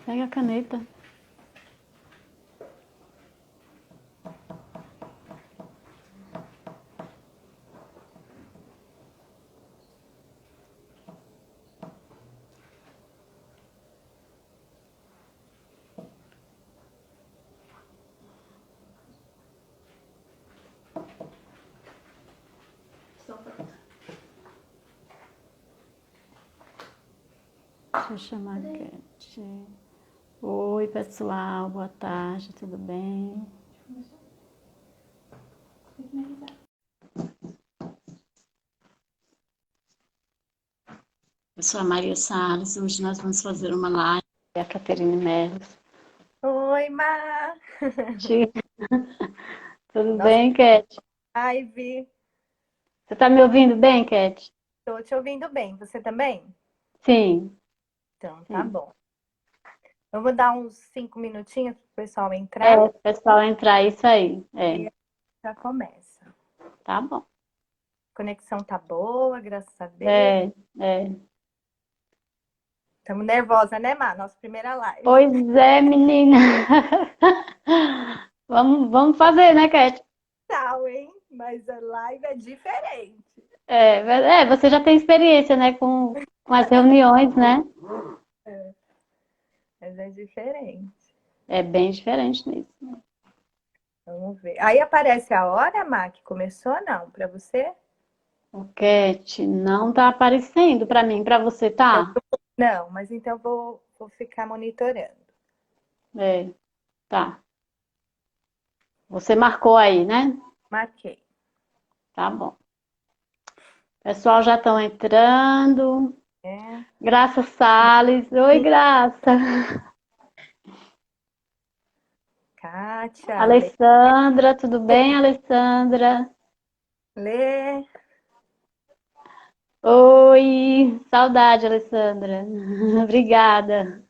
Pega a caneta. Deixa eu chamar a Cat. Oi, pessoal. Boa tarde. Tudo bem? Eu sou a Maria Salles. Hoje nós vamos fazer uma live. A Caterine Merlos. Oi, Má! Tudo Nossa bem, Cat? live. Você tá me ouvindo bem, Cat? Tô te ouvindo bem. Você também? Sim, Então, tá sim. bom. Eu vou dar uns 5 minutinhos pro pessoal É, entrar o pessoal entrar, isso aí. e É, aí já começa. tá bom. A conexão tá boa, graças a Deus. É, é. Estamos nervosa, né, Má? Nossa primeira live. Pois é, menina. Vamos fazer, né, Cat? Tal, hein? Mas a live é diferente. Você já tem experiência, né, com as reuniões, né? É, mas é diferente. É bem diferente mesmo. Vamos ver. Aí aparece a hora, Má, que começou, não? Pra você? O Cat não tá aparecendo pra mim, pra você, Eu- tá? Não, mas então eu vou ficar monitorando. É, tá. Você marcou aí, né? Marquei. Tá bom. Pessoal já estão entrando. É. Graça Salles. Oi, Graça. Kátia, Alessandra, tudo bem, Alessandra? Lê. Oi, saudade, Alessandra. Obrigada.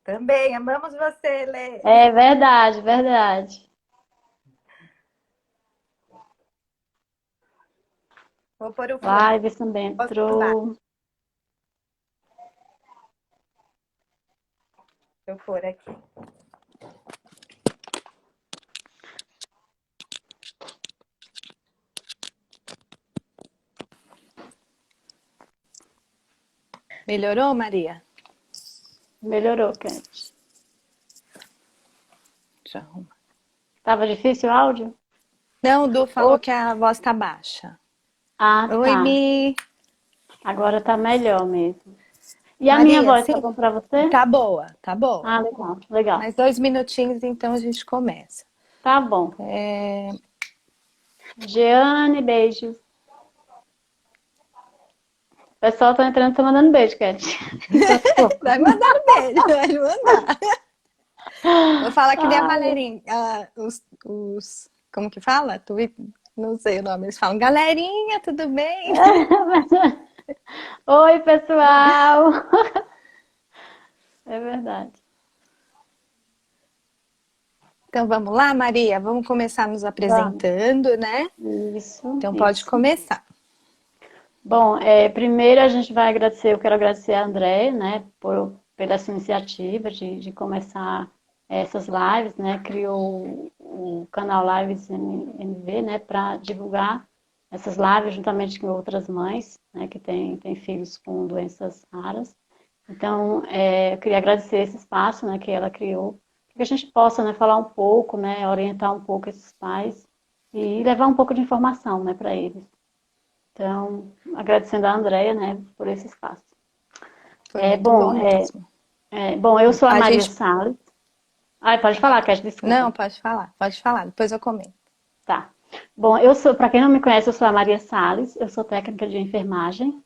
Também, amamos você, Lê. É verdade, verdade. Vou pôr o fone. Live também Posso usar? entrou. Deixa eu pôr aqui. Melhorou, Maria? Melhorou, Cat. Deixa eu arrumar. Tava difícil o áudio? Não, o Du falou Ô, que a voz tá baixa. ah, Oi, tá. Mi. Agora tá melhor mesmo. E a minha Maria, voz sim, tá bom pra você? tá boa, tá boa. Ah, legal, legal. Mais 2 minutinhos, então a gente começa. Tá bom. É... Jeane, beijos. O pessoal tá entrando, tá mandando beijo, Cat. Vai mandar beijo, vai mandar. Vou falar que nem a Ai. Valerinha. Como que fala? Não sei o nome. Eles falam, galerinha, tudo bem? Oi, pessoal. É verdade. Então vamos lá, Maria, vamos começar nos Vamos. apresentando, né? Isso, Então pode isso. começar. Bom, primeiro a gente vai agradecer, eu quero agradecer a André, né, pela sua iniciativa de começar essas lives, né, criou o canal Lives MV, né, para divulgar essas lives juntamente com outras mães, né, que têm filhos com doenças raras. Então, eu queria agradecer esse espaço, né, que ela criou, para que a gente possa, né, falar um pouco, né, orientar um pouco esses pais e levar um pouco de informação, né, para eles. Então, agradecendo a Andrea, né, por esse espaço. Foi muito bom mesmo. Bom, eu sou a A Maria gente. Salles. Ai, pode falar, Cat, Não, desculpa. pode falar, depois eu comento. Tá. Bom, eu sou, para quem não me conhece, eu sou a Maria Salles, eu sou técnica de enfermagem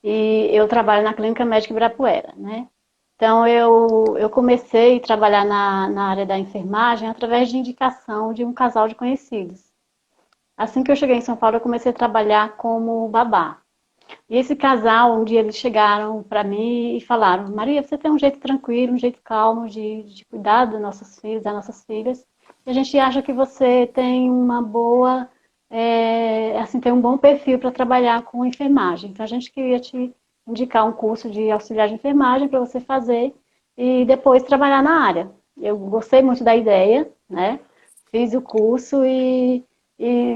e eu trabalho na Clínica Médica Ibirapuera, né? Então, eu comecei a trabalhar na área da enfermagem através de indicação de um casal de conhecidos. Assim que eu cheguei em São Paulo, eu comecei a trabalhar como babá. E esse casal, um dia eles chegaram para mim e falaram: Maria, você tem um jeito tranquilo, um jeito calmo de cuidar dos nossos filhos, das nossas filhas. E a gente acha que você tem uma boa, assim, tem um bom perfil para trabalhar com enfermagem. Então a gente queria te indicar um curso de auxiliar de enfermagem para você fazer e depois trabalhar na área. Eu gostei muito da ideia, né? Fiz o curso e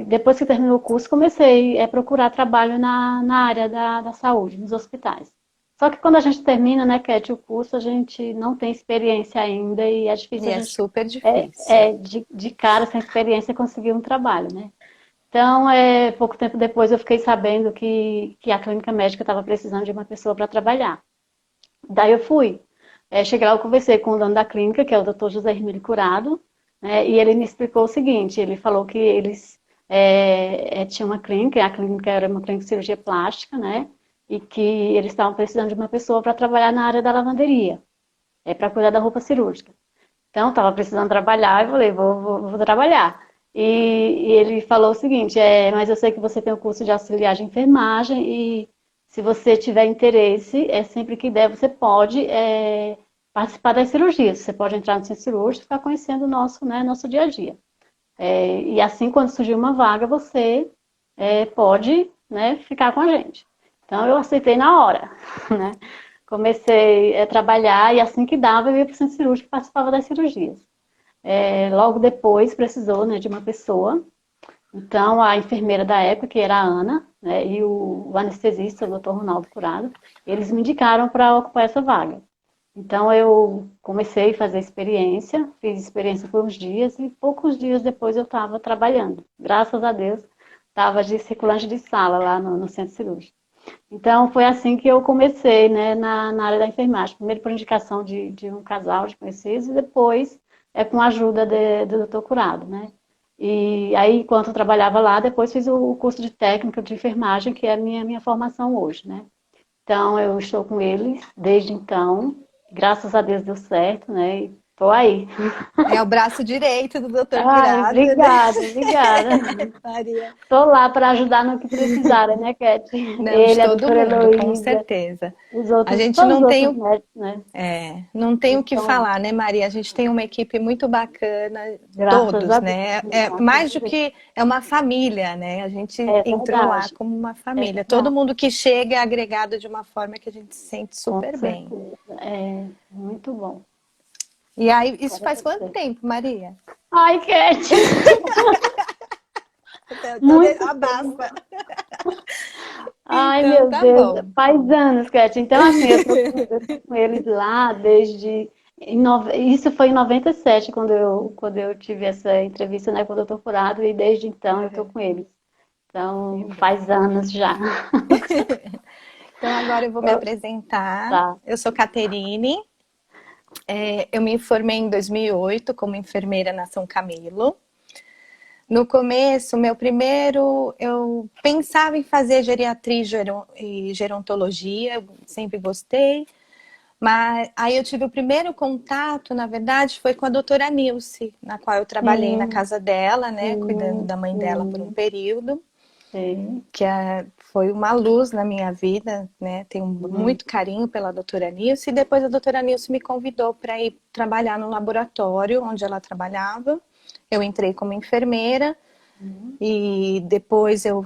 depois que terminou o curso comecei a procurar trabalho na área da saúde, nos hospitais. Só que quando a gente termina, né, Cat, o curso, a gente não tem experiência ainda e é E difícil a é gente, super difícil. de cara, sem experiência, conseguir um trabalho, né? Então, pouco tempo depois eu fiquei sabendo que a clínica médica estava precisando de uma pessoa para trabalhar. Daí eu fui. Cheguei lá, eu conversei com o dono da clínica, que é o Dr. José Hermílio Curado, né, e ele me explicou o seguinte, ele falou que eles tinham uma clínica, a clínica era uma clínica de cirurgia plástica, né, e que eles estavam precisando de uma pessoa para trabalhar na área da lavanderia, para cuidar da roupa cirúrgica. Então, estava precisando trabalhar, eu falei, vou trabalhar. E ele falou o seguinte, mas eu sei que você tem o curso de auxiliar de enfermagem e se você tiver interesse, sempre que der, você pode participar das cirurgias. Você pode entrar no centro cirúrgico e ficar conhecendo o nosso, né, nosso dia a dia. E assim, quando surgir uma vaga, você pode, né, ficar com a gente. Então, eu aceitei na hora, né? Comecei a trabalhar e assim que dava, eu ia para o centro cirúrgico e participava das cirurgias. Logo depois, precisou, né, de uma pessoa. Então, a enfermeira da época, que era a Ana, né, e o anestesista, o doutor Ronaldo Curado, eles me indicaram para ocupar essa vaga. Então, eu comecei a fazer experiência, fiz experiência por uns dias e poucos dias depois eu estava trabalhando. Graças a Deus, estava de circulante de sala lá no centro cirúrgico. Então, foi assim que eu comecei, né, na área da enfermagem. Primeiro por indicação de um casal de conhecidos e depois com a ajuda do doutor Curado, né? E aí, enquanto eu trabalhava lá, depois fiz o curso de técnica de enfermagem, que é a minha formação hoje, né? Então, eu estou com eles desde então. Graças a Deus deu certo, né? E tô aí. É o braço direito do doutor Ai, Curado, né? obrigada, obrigada. Maria. Tô lá para ajudar no que precisarem, né, Cat? Não, de Ele, a todo doutora mundo, com Heloísa, certeza. os A outros, gente todos os não tem outros o médicos, né? Não tem o que Então, falar, né, Maria? A gente tem uma equipe muito bacana, graças todos, a Deus, né? É graças mais a do Deus. que é uma família, né? A gente É entrou lá verdade, como uma é família. Todo verdade, mundo que chega é agregado de uma forma que a gente se sente com super bem. certeza. É muito bom. E aí, isso Quero faz quanto agradecer. tempo, Maria? Ai, Cat, Então, muito tempo. abafa. Ai, Então, meu tá Deus, bom. faz anos, Cat. Então, assim, eu tô com eles lá desde. Isso foi em 97, quando eu tive essa entrevista, né, com o Dr. Furado, e desde então eu tô Uhum, com eles. que Então, bom. faz anos já. Então, agora eu vou me apresentar. Tá. Eu sou Caterine. Eu me formei em 2008 como enfermeira na São Camilo. No começo, eu pensava em fazer geriatria e gerontologia, eu sempre gostei, mas aí eu tive o primeiro contato, na verdade, foi com a doutora Nilce, na qual eu trabalhei na Sim, casa dela, né, cuidando sim, da mãe dela por um sim, período, sim. foi uma luz na minha vida, né, tenho Uhum. muito carinho pela doutora Nilce, e depois a doutora Nilce me convidou para ir trabalhar no laboratório onde ela trabalhava. Eu entrei como enfermeira, e depois eu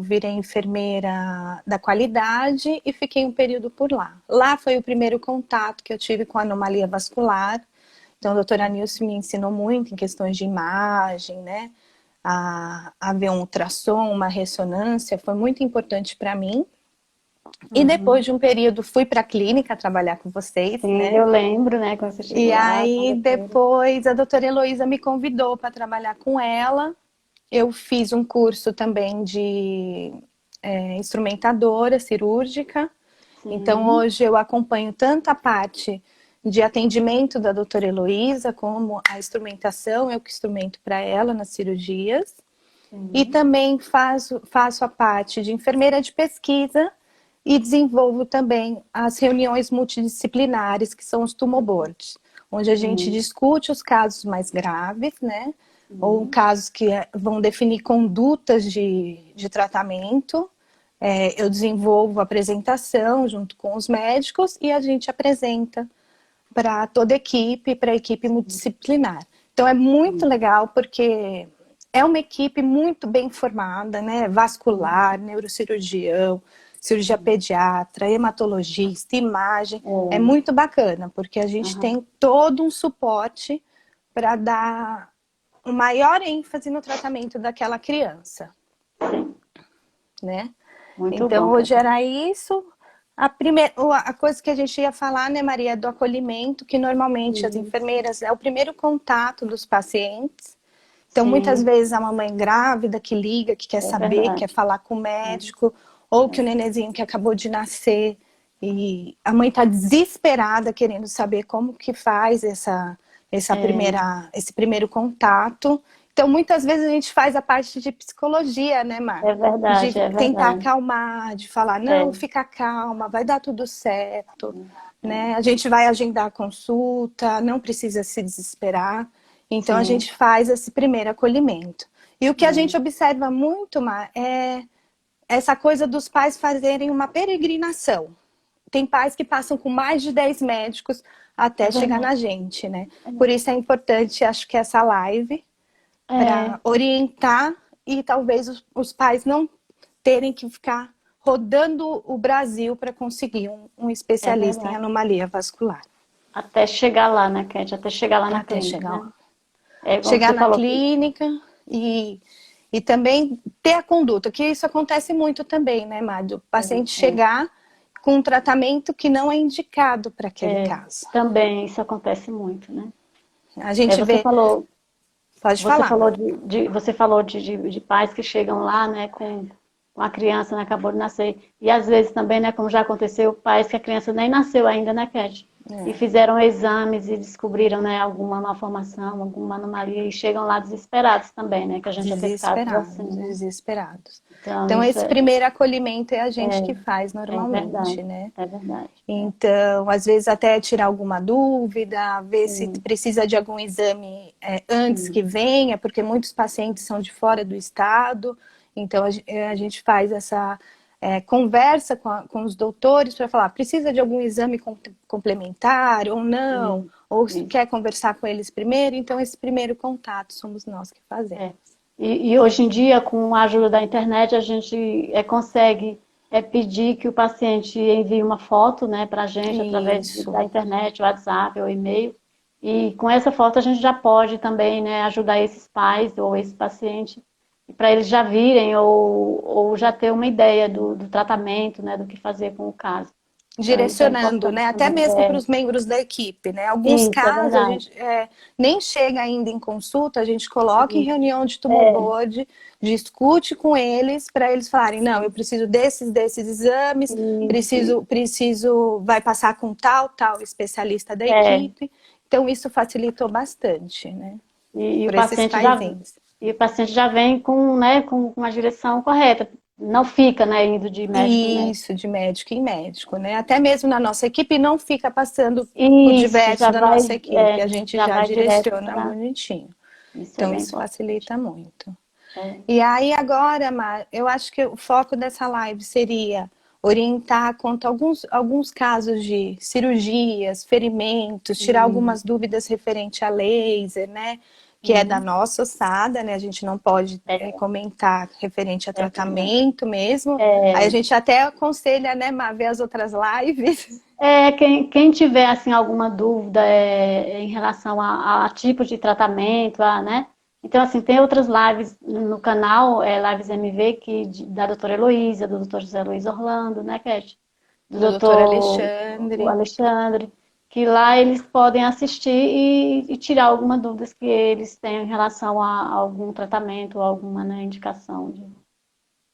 virei enfermeira da qualidade e fiquei um período por lá. Lá foi o primeiro contato que eu tive com a anomalia vascular. Então, a doutora Nilce me ensinou muito em questões de imagem, né? A ver um ultrassom, uma ressonância, foi muito importante para mim. E depois Uhum. de um período fui para a clínica trabalhar com vocês, Sim, né? eu lembro, né, quando você E chegou lá, aí quando foi. depois a doutora Heloísa me convidou para trabalhar com ela. Eu fiz um curso também de instrumentadora cirúrgica. Então, Sim, hoje eu acompanho tanto a parte de atendimento da doutora Heloísa, como a instrumentação, eu que instrumento para ela nas cirurgias. E sim. também faço a parte de enfermeira de pesquisa e desenvolvo também as reuniões multidisciplinares, que são os tumoboards, onde a gente Sim, discute os casos mais graves, né? Ou sim. casos que vão definir condutas de tratamento. Eu desenvolvo a apresentação junto com os médicos e a gente apresenta para toda a equipe, para a equipe multidisciplinar. Então é muito Sim. legal porque é uma equipe muito bem formada, né? Vascular, neurocirurgião, cirurgia pediatra, hematologista, imagem. É É. muito bacana, porque a gente Aham. tem todo um suporte para dar o maior ênfase no tratamento daquela criança, Sim, né? muito Então, bom, hoje Kátia. era isso. A coisa que a gente ia falar, né, Maria, é do acolhimento, que normalmente as Isso. enfermeiras é o primeiro contato dos pacientes. Então, muitas Sim, vezes a mamãe grávida que liga, que quer é saber, quer verdade. falar com o médico, ou que o nenenzinho que acabou de nascer e a mãe está desesperada querendo saber como que faz É, esse primeiro contato. Então, muitas vezes a gente faz a parte de psicologia, né, Mar? é De verdade, é tentar verdade. acalmar, de falar, não, É, fica calma, vai dar tudo certo, é, né? A gente vai agendar a consulta, não precisa se desesperar. Então, a sim, gente faz esse primeiro acolhimento. E o que a é, gente observa muito, Mar, é essa coisa dos pais fazerem uma peregrinação. Tem pais que passam com mais de 10 médicos é até chegar verdade. na gente, né? Por isso é importante, acho que essa live, É, para orientar e talvez os pais não terem que ficar rodando o Brasil para conseguir um é especialista em verdade. anomalia vascular. Até chegar lá, né, Kátia? Até chegar lá na Até clínica, chegar né? lá. É como Chegar você na falou que clínica e também ter a conduta, que isso acontece muito também, né, Mário? O paciente chegar com um tratamento que não é indicado para aquele caso. também isso acontece muito, né? A É, gente vê, pode você falar, falou Mário. você falou de pais que chegam lá, né, com a criança, né, acabou de nascer. E às vezes também, né, como já aconteceu, pais que a criança nem nasceu ainda, né, Cat? E fizeram exames e descobriram, né, alguma malformação, alguma anomalia e chegam lá desesperados também, né, que a gente já teve casos assim, Desesperados, né? desesperados. Então Então, isso esse primeiro acolhimento é a gente que faz é normalmente, verdade, né? é verdade. Então, às vezes até tirar alguma dúvida, ver se Sim, precisa de algum exame antes sim, que venha, porque muitos pacientes são de fora do estado. Então, a gente faz essa conversa com os doutores para falar, precisa de algum exame complementar ou não, sim, ou se isso. quer conversar com eles primeiro. Então, esse primeiro contato somos nós que fazemos. É. E hoje em dia, com a ajuda da internet, a gente consegue pedir que o paciente envie uma foto, né, para a gente através Isso. da internet, WhatsApp ou e-mail. E com essa foto a gente já pode também, né, ajudar esses pais ou esse paciente para eles já virem ou já ter uma ideia do tratamento, né, do que fazer com o caso. Então isso é Direcionando, né? importante Até também. mesmo para os membros da equipe, né? Alguns Isso é casos a verdade. gente nem chega ainda em consulta, a gente coloca em Isso. reunião de tumor É, board, discute com eles para eles falarem, não, eu preciso desses exames, isso. vai passar com tal especialista da É, equipe. Então isso facilitou bastante, né? E, Por esses paizinhos. o paciente já vem com, né, com uma direção correta. Não fica, né, indo de médico em médico. Isso, de médico em médico, né? Até mesmo na nossa equipe não fica passando por Isso, diversos da nossa equipe, a gente já já vai direto direciona para. bonitinho. Isso é Então bem isso importante. facilita muito. É, E aí agora, Mar, eu acho que o foco dessa live seria orientar quanto a alguns casos de cirurgias, ferimentos, tirar e, algumas dúvidas referente a laser, né? Que é da uhum, nossa ossada, né? A gente não pode é, comentar referente a é verdade. tratamento mesmo. Aí a É, gente até aconselha, né, Mar, ver as outras lives. quem tiver assim alguma dúvida em relação a tipo de tratamento, né? Então assim tem outras lives no canal, Lives MV da doutora Heloísa, do doutor José Luiz Orlando, né, Cat? Do Do doutor doutor o Alexandre. Alexandre, que lá eles podem assistir e tirar alguma dúvida que eles tenham em relação a algum tratamento ou alguma, né, indicação.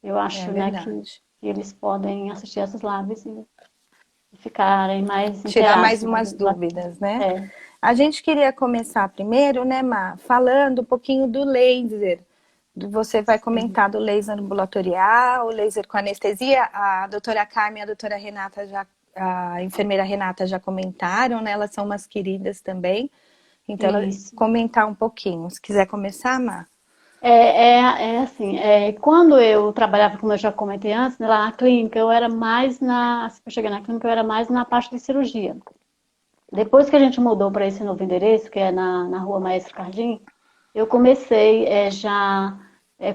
Eu É acho, né, verdade. que eles podem assistir essas lives e ficarem mais Tirar inteirados, mais né, umas dúvidas, né? é, A gente queria começar primeiro, né, Má, falando um pouquinho do laser. Você vai sim, comentar do laser ambulatorial, o laser com anestesia. A doutora Carmen e a doutora Renata a enfermeira Renata já comentaram, né? Elas são umas queridas também. Então, ela isso. comentar um pouquinho. Se quiser começar, Má. Assim, quando eu trabalhava, como eu já comentei antes, né, lá na clínica, assim que eu cheguei na clínica, eu era mais na parte de cirurgia. Depois que a gente mudou para esse novo endereço, que é na Rua Maestro Cardim, eu comecei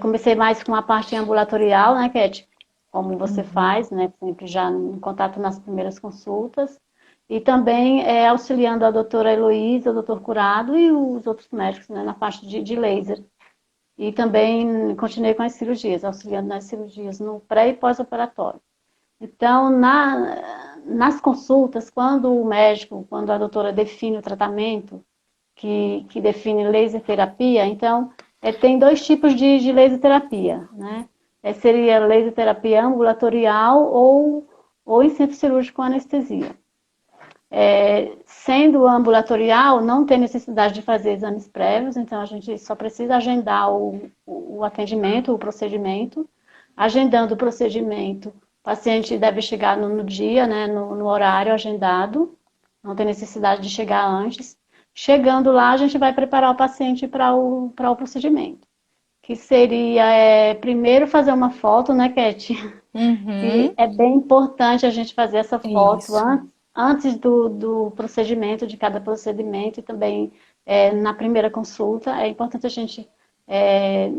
comecei mais com a parte ambulatorial, né, Cat? como você Uhum. faz, né? Sempre já em contato nas primeiras consultas. E também auxiliando a doutora Heloísa, o doutor Curado e os outros médicos, né, na parte de laser. E também continuei com as cirurgias, auxiliando nas cirurgias no pré e pós-operatório. Então, nas consultas, quando o médico, quando a doutora define o tratamento, que define laser terapia, então, tem dois tipos de laser terapia, né? Seria laser terapia ambulatorial ou em centro cirúrgico com anestesia. Sendo ambulatorial, não tem necessidade de fazer exames prévios, então a gente só precisa agendar o atendimento, o procedimento. Agendando o procedimento, o paciente deve chegar no dia, né, no horário agendado, não tem necessidade de chegar antes. Chegando lá, a gente vai preparar o paciente para o procedimento, que seria primeiro fazer uma foto, né, Cat? Que Uhum. é bem importante a gente fazer essa foto Isso. antes do procedimento, de cada procedimento, e também na primeira consulta. É importante a gente é,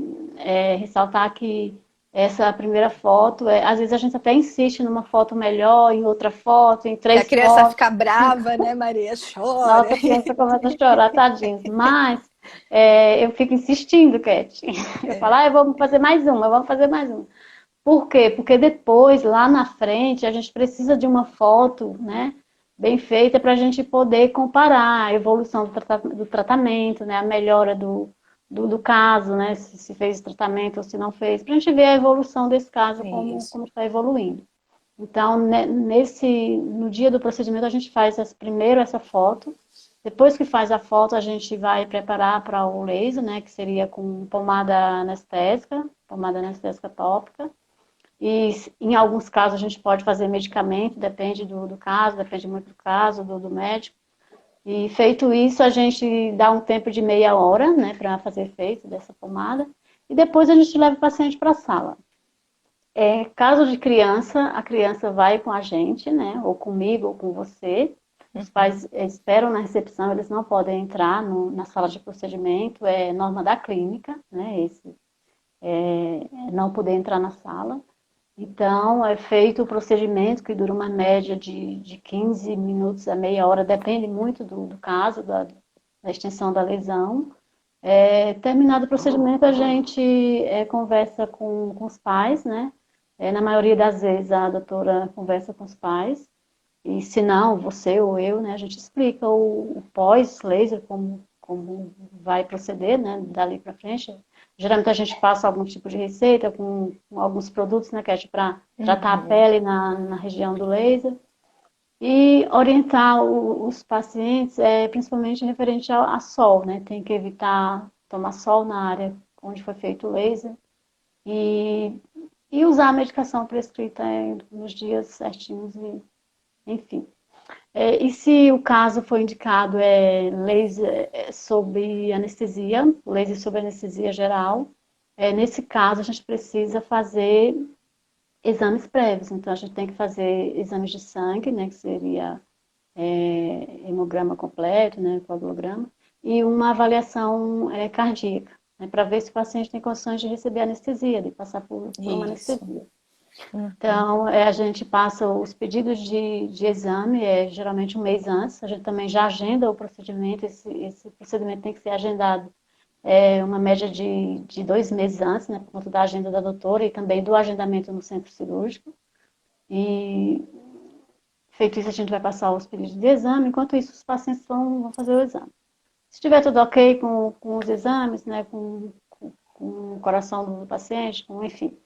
ressaltar que essa primeira foto, às vezes a gente até insiste numa foto melhor, em outra foto, em Que a três criança fotos. fica brava, né, Maria? Chora. Nossa, a criança começa a chorar, tadinhos. Mas eu fico insistindo, Cat. Eu falo, vamos fazer mais uma, vamos fazer mais uma. Por quê? Porque depois, lá na frente, a gente precisa de uma foto, né, bem feita para a gente poder comparar a evolução do tratamento, né, a melhora do caso, né, se fez tratamento ou se não fez, para a gente ver a evolução desse caso, Isso. como está evoluindo. Então, no dia do procedimento, a gente faz primeiro essa foto. Depois que faz a foto, a gente vai preparar para o laser, né, que seria com pomada anestésica tópica. E em alguns casos a gente pode fazer medicamento, depende do caso, depende muito do caso, do médico. E feito isso, a gente dá um tempo de meia hora, né, para fazer efeito dessa pomada. E depois a gente leva o paciente para a sala. Caso de criança, a criança vai com a gente, né, ou comigo, ou com você. Os pais esperam na recepção, eles não podem entrar na sala de procedimento, é norma da clínica, né, não poder entrar na sala. Então, é feito o procedimento, que dura uma média de 15 minutos a meia hora, depende muito do caso, da extensão da lesão. Terminado o procedimento, a gente conversa com os pais, né? Na maioria das vezes, a doutora conversa com os pais, e se não, você ou eu, né? A gente explica o pós-laser, como vai proceder, né? Dali para frente. Geralmente a gente passa algum tipo de receita com alguns produtos, né, Cat, para tratar a Uhum. pele na região do laser. E orientar os pacientes, principalmente referente a sol, né? Tem que evitar tomar sol na área onde foi feito o laser e, e usar a medicação prescrita nos dias certinhos, enfim. E se o caso for indicado laser sob anestesia, laser sob anestesia geral, nesse caso a gente precisa fazer exames prévios. Então a gente tem que fazer exames de sangue, né, que seria hemograma completo, né, coagulograma, e uma avaliação cardíaca, né, para ver se o paciente tem condições de receber anestesia, de passar por uma Isso. anestesia. Uhum. Então, a gente passa os pedidos de exame, geralmente um mês antes, a gente também já agenda o procedimento, esse procedimento tem que ser agendado uma média de 2 meses antes, né, por conta da agenda da doutora e também do agendamento no centro cirúrgico. E feito isso, a gente vai passar os pedidos de exame, enquanto isso, os pacientes vão fazer o exame. Se estiver tudo ok com os exames, né, com o coração do paciente, enfim,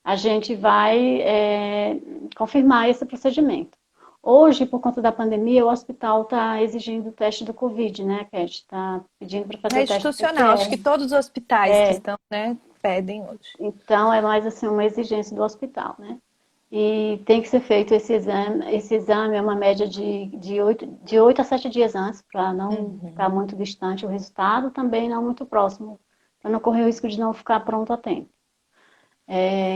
a gente vai confirmar esse procedimento. Hoje, por conta da pandemia, o hospital está exigindo o teste do Covid, né, Cat? Está pedindo para fazer É o teste institucional. Acho que PCR. todos os hospitais que estão, né, pedem hoje. Então, é mais assim uma exigência do hospital, né? E tem que ser feito esse exame. Esse exame é uma média de 8 a 7 dias antes, para não ficar Uhum. muito distante o resultado, também não muito próximo, para não correr o risco de não ficar pronto a tempo.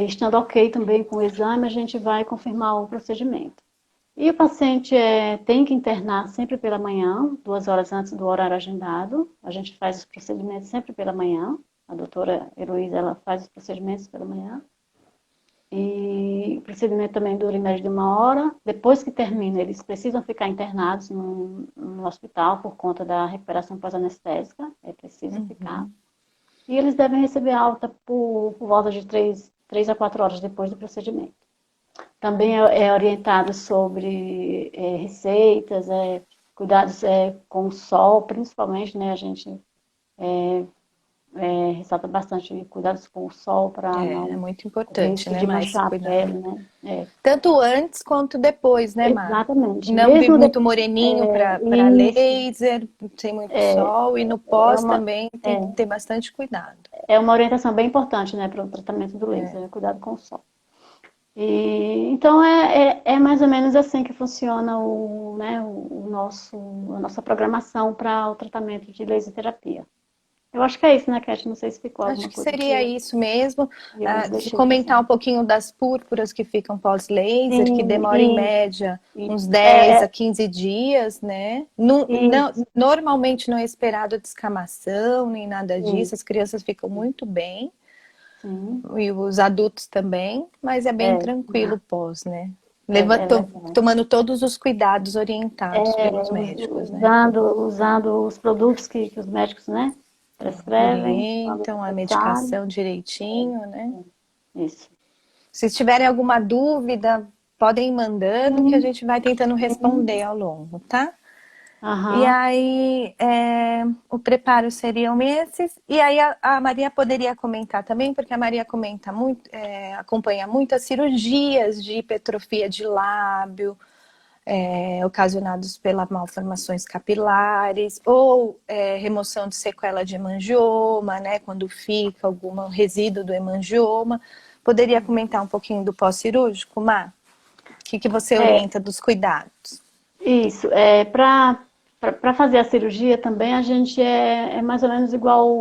Estando ok também com o exame, a gente vai confirmar o procedimento. E o paciente tem que internar sempre pela manhã, 2 horas antes do horário agendado. A gente faz os procedimentos sempre pela manhã. A doutora Heloísa, ela faz os procedimentos pela manhã. E o procedimento também dura em média de 1 hora. Depois que termina, eles precisam ficar internados no hospital por conta da recuperação pós-anestésica. É preciso ficar. Uhum. E eles devem receber alta por volta de 3 a 4 horas depois do procedimento. Também é orientado sobre receitas, cuidados com o sol, principalmente, né? A gente ressalta bastante cuidados com o sol para É não muito correr importante, risco né, de Má, esse manchar a pele, cuidado. né? Tanto antes quanto depois, né, Má? Exatamente. Não vir Mesmo muito depois, moreninho para isso laser, sem muito sol, e no é pós uma, também tem que ter bastante cuidado. é uma orientação bem importante, né, para o tratamento do É. laser, cuidado com o sol. Então é mais ou menos assim que funciona a nossa programação para o tratamento de laser terapia. Eu acho que é isso, né, Cat? Não sei se ficou Acho alguma que coisa seria isso mesmo. que eu deixei Comentar passar. um pouquinho das púrpuras que ficam pós-laser, que Sim, demora em média uns isso. 10 a 15 dias, né? Isso, Normalmente não é esperado descamação, nem nada disso. isso, As crianças ficam muito bem, sim. e os adultos também, mas é bem É, tranquilo pós, né? é verdade. Tomando todos os cuidados orientados pelos médicos, né? Usando os produtos que os médicos, né, prescrevem, quando Orientam a necessário. medicação direitinho, né? Isso. Se tiverem alguma dúvida, podem ir mandando que a Sim, gente vai tentando sim. responder ao longo, tá? E Aham. aí, o preparo seriam esses. E aí, a Maria poderia comentar também, porque a Maria comenta muito, acompanha muitas cirurgias de hipertrofia de lábio, ocasionados pelas malformações capilares, ou remoção de sequela de hemangioma, né? Quando fica algum resíduo do hemangioma. Poderia comentar um pouquinho do pós-cirúrgico, Má? O que você É, orienta dos cuidados? isso. Para fazer a cirurgia também, a gente é mais ou menos igual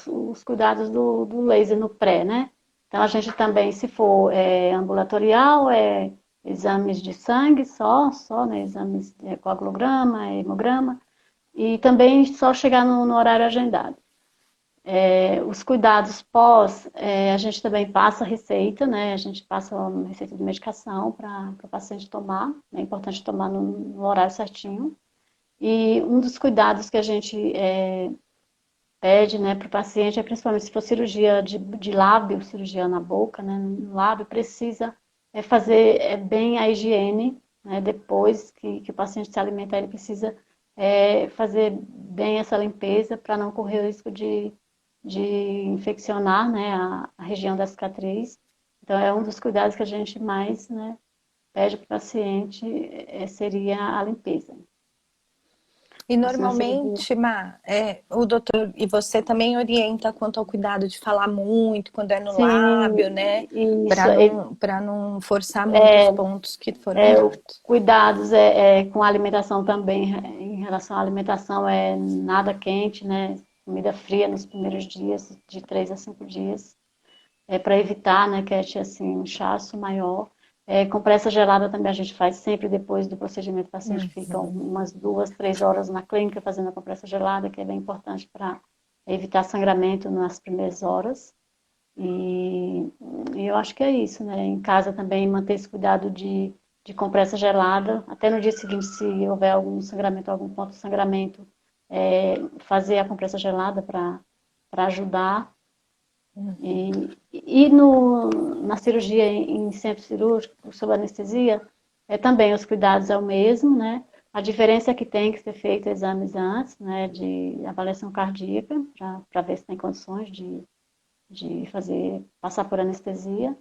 os cuidados do laser no pré, né? Então, a gente também, se for ambulatorial, exames de sangue só, né? Exames de coagulograma, hemograma, e também só chegar no horário agendado. Os cuidados pós, a gente também passa receita, né? A gente passa uma receita de medicação para o paciente tomar. É importante tomar no horário certinho. E um dos cuidados que a gente pede, né, para o paciente é principalmente se for cirurgia de lábio, cirurgia na boca, né, no lábio, precisa fazer bem a higiene, né, depois que o paciente se alimentar, ele precisa fazer bem essa limpeza para não correr o risco de infeccionar, né, a região da cicatriz. Então, é um dos cuidados que a gente mais, né, pede para o paciente, seria a limpeza. E Assim, uma cirurgia. normalmente, Má, o doutor e você também orienta quanto ao cuidado de falar muito quando é no lábio, né? Sim, isso. Para não forçar muito os pontos que foram dados. Cuidados com a alimentação também, em relação à alimentação, nada quente, né? Comida fria nos primeiros dias, de 3 a 5 dias, para evitar, né, que é assim, um inchaço maior. Compressa gelada também a gente faz sempre depois do procedimento. O paciente fica umas 2, 3 horas na clínica fazendo a compressa gelada, que é bem importante para evitar sangramento nas primeiras horas. E eu acho que é isso, né? Em casa também manter esse cuidado de compressa gelada, até no dia seguinte, se houver algum sangramento, algum ponto de sangramento, fazer a compressa gelada para ajudar. Na cirurgia em centro cirúrgico, sob anestesia, também os cuidados é o mesmo, né? A diferença é que tem que ser feito exames antes, né, de avaliação cardíaca, para ver se tem condições de passar por anestesia.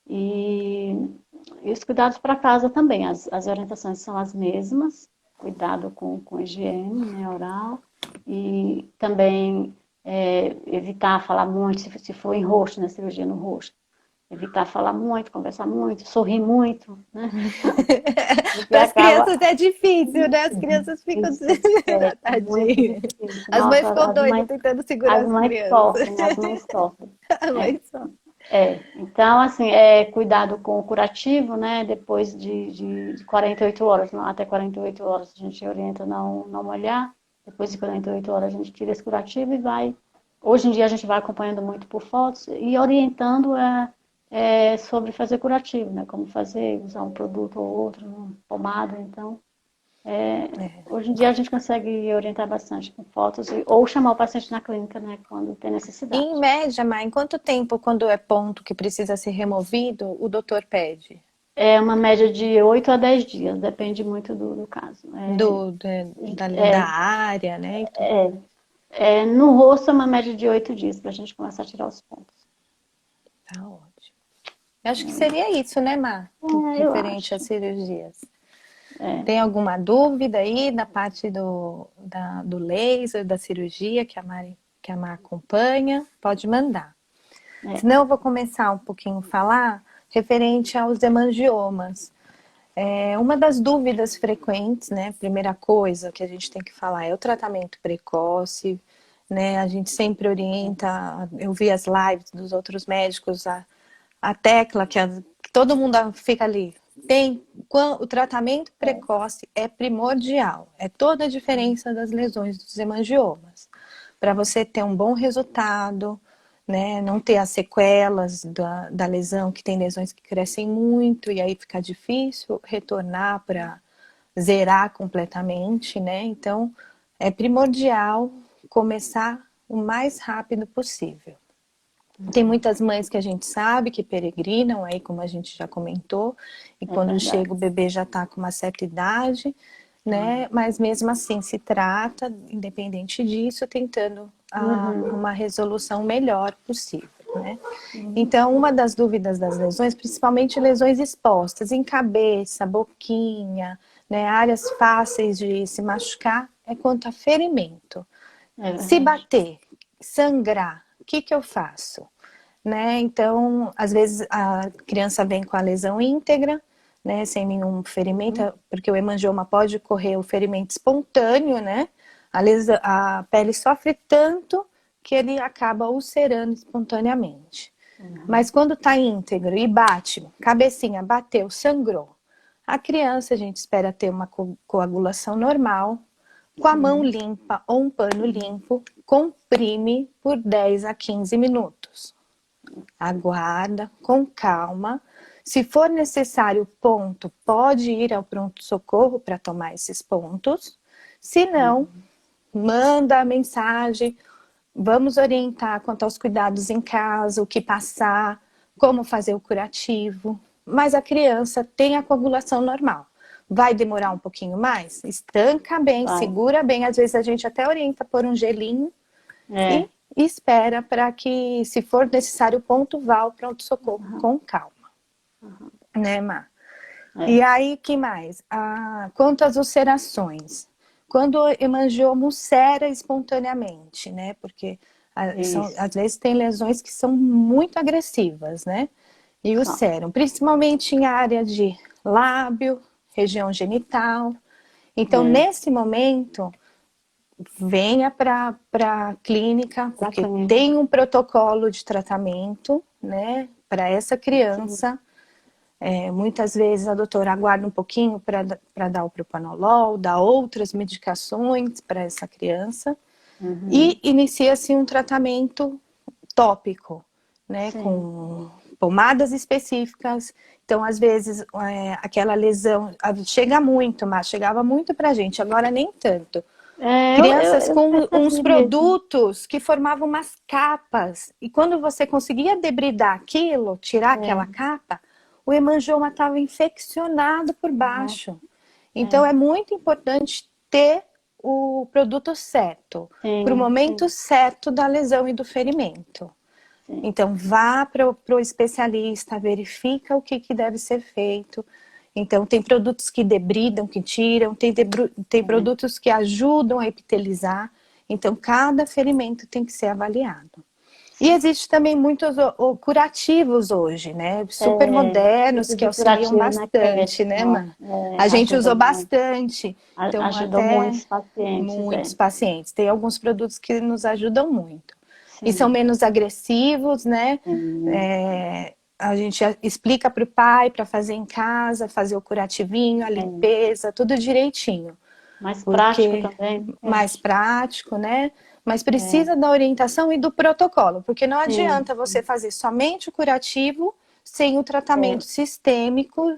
E, e os cuidados para casa também, as orientações são as mesmas, cuidado com higiene, né, oral, e também evitar falar muito, se for em rosto, né, cirurgia no rosto. Evitar falar muito, conversar muito, sorrir muito, né? Porque Para as acaba. crianças é difícil, né? As crianças ficam Isso muito tadinha. difícil. As mães Nossa, ficam doidas tentando segurar as crianças. as mães sofrem. A É, mãe só. Então, assim, cuidado com o curativo, né? Depois de 48 horas, até 48 horas a gente orienta não molhar. Depois de 48 horas a gente tira esse curativo e vai. Hoje em dia a gente vai acompanhando muito por fotos e orientando sobre fazer curativo, né? Como fazer, usar um produto ou outro, uma pomada, então. Hoje em dia a gente consegue orientar bastante com fotos ou chamar o paciente na clínica, né? Quando tem E, em necessidade. média, Má, em quanto tempo, quando é ponto que precisa ser removido, o doutor pede? É uma média de 8 a 10 dias, depende muito do caso. Da área, né? E tudo. No rosto é uma média de 8 dias para a gente começar a tirar os pontos. Tá ótimo. Eu acho que seria isso, né, Má? Eu Referente às acho. cirurgias. É. Tem alguma dúvida aí na parte do laser, da cirurgia que a Má acompanha? Pode mandar. Senão eu vou começar um pouquinho a falar referente aos hemangiomas. Uma das dúvidas frequentes, né? Primeira coisa que a gente tem que falar é o tratamento precoce, né? A gente sempre orienta, eu vi as lives dos outros médicos, a tecla que todo mundo fica ali. O tratamento precoce é primordial, é toda a diferença das lesões dos hemangiomas. Para você ter um bom resultado, né, não ter as sequelas da lesão, que tem lesões que crescem muito e aí fica difícil retornar para zerar completamente, né? Então, é primordial começar o mais rápido possível. Tem muitas mães que a gente sabe que peregrinam, aí como a gente já comentou, e quando Verdade. chega o bebê já está com uma certa idade, né? Mas mesmo assim se trata, independente disso, tentando uma resolução melhor possível, né? Então, uma das dúvidas das lesões, principalmente lesões expostas em cabeça, boquinha, né, áreas fáceis de se machucar, é quanto a ferimento. Se bater, sangrar, o que eu faço? Né? Então, às vezes a criança vem com a lesão íntegra, né, sem nenhum ferimento, porque o hemangioma pode ocorrer o ferimento espontâneo, né? A pele sofre tanto que ele acaba ulcerando espontaneamente. Mas quando está íntegro e bate, cabecinha bateu, sangrou, a criança a gente espera ter uma coagulação normal, com a mão limpa ou um pano limpo, comprime por 10 a 15 minutos. Aguarda com calma. Se for necessário ponto, pode ir ao pronto-socorro para tomar esses pontos. Se não, manda a mensagem. Vamos orientar quanto aos cuidados em casa, o que passar, como fazer o curativo. Mas a criança tem a coagulação normal. Vai demorar um pouquinho mais? Estanca bem, segura bem. Às vezes a gente até orienta por um gelinho e espera para que, se for necessário, o ponto vá ao pronto-socorro com calma. Né, Má? E aí, que mais? Quanto às ulcerações. Quando o hemangioma ulcera espontaneamente, né? Porque às vezes tem lesões que são muito agressivas, né? E ulceram, principalmente em área de lábio, região genital. Então, nesse momento, venha para a clínica, porque tem um protocolo de tratamento, né, para essa criança. Muitas vezes a doutora aguarda um pouquinho para dar o propanolol, dar outras medicações para essa criança e inicia-se um tratamento tópico, né, com pomadas específicas. Então, às vezes, aquela lesão chega muito, mas chegava muito para a gente, agora nem tanto. Crianças com uns produtos que formavam umas capas. E quando você conseguia debridar aquilo, tirar aquela capa, o hemangioma estava infeccionado por baixo. Então, é muito importante ter o produto certo, para o momento certo da lesão e do ferimento. Então, vá para o especialista, verifica o que deve ser feito. Então, tem produtos que debridam, que tiram, tem produtos que ajudam a epitelizar. Então, cada ferimento tem que ser avaliado. E existe também muitos curativos hoje, né? Super modernos, que auxiliam bastante, né, Má? A gente usou bastante. Então, ajudou até pacientes. Muitos pacientes. Tem alguns produtos que nos ajudam muito. E são menos agressivos, né? A gente explica para o pai para fazer em casa, fazer o curativinho, a limpeza, tudo direitinho. Mais prático também. Mais prático, né? Mas precisa da orientação e do protocolo, porque não adianta você fazer somente o curativo sem o tratamento É, sistêmico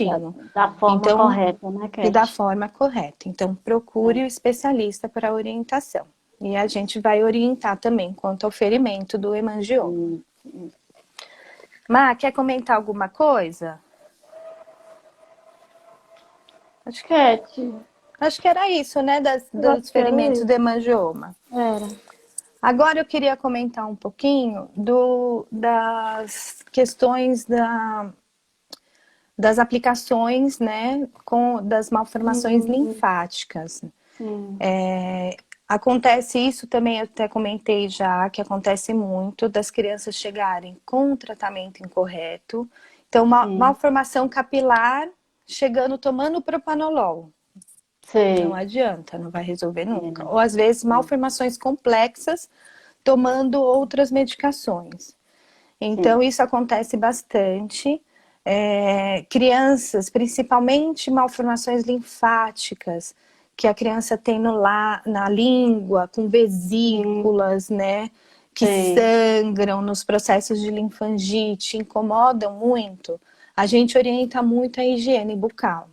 da, direitinho. da forma Então, correta, né, e da Cat? forma correta. Então, procure o especialista para orientação. E a gente vai orientar também quanto ao ferimento do hemangioma. Sim. Má, quer comentar alguma coisa? Acho que, Cat, acho que era isso, né, eu dos acho que era ferimentos isso. do hemangioma. Era. Agora eu queria comentar um pouquinho das questões das aplicações, né, das malformações Hum, linfáticas. sim, Acontece isso também, eu até comentei já, que acontece muito das crianças chegarem com o tratamento incorreto. Então, sim, malformação capilar chegando tomando propanolol. Não sei. adianta, não vai resolver nunca. É, Ou às vezes malformações complexas tomando outras medicações. Então, sim. isso acontece bastante. Crianças, principalmente malformações linfáticas, que a criança tem na língua, com Sim, vesículas, né? Que sei. sangram nos processos de linfangite, incomodam muito. A gente orienta muito a higiene bucal.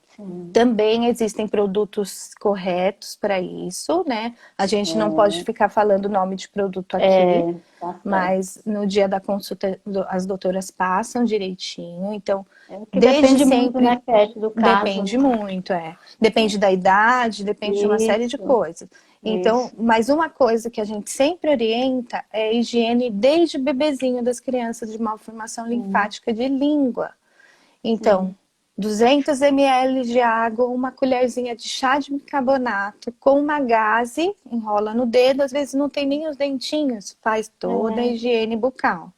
Sim. Também existem produtos corretos para isso, né? A gente não pode É, ficar falando o nome de produto aqui, tá certo. mas no dia da consulta as doutoras passam direitinho. Então, É que desde depende muito, sempre né, Cat, do caso, depende né? muito, é. Depende da idade, depende de uma série de Isso, coisas. Então, isso. mas uma coisa que a gente sempre orienta é a higiene desde bebezinho das crianças de malformação Sim, linfática de língua. Então, sim. 200 ml de água, uma colherzinha de chá de bicarbonato com uma gaze, enrola no dedo, às vezes não tem nem os dentinhos, faz toda a É, higiene bucal.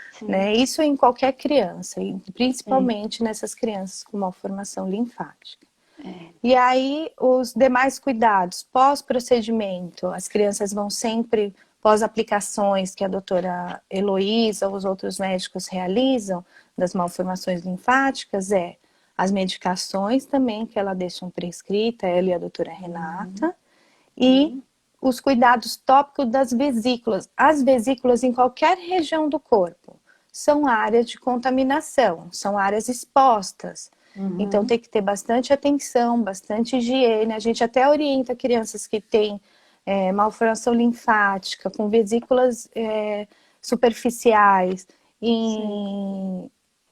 sim, Né? Isso em qualquer criança, e sim. principalmente nessas crianças com malformação linfática. É. E aí, os demais cuidados pós-procedimento, as crianças vão sempre, pós-aplicações que a doutora Heloísa ou os outros médicos realizam das malformações linfáticas, as medicações também que ela deixam prescrita, ela e a doutora Uhum, Renata, e sim, os cuidados tópicos das vesículas. As vesículas em qualquer região do corpo são áreas de contaminação, são áreas expostas. Então uhum, tem que ter bastante atenção, bastante higiene. A gente até orienta crianças que têm malformação linfática, com vesículas superficiais, sim. em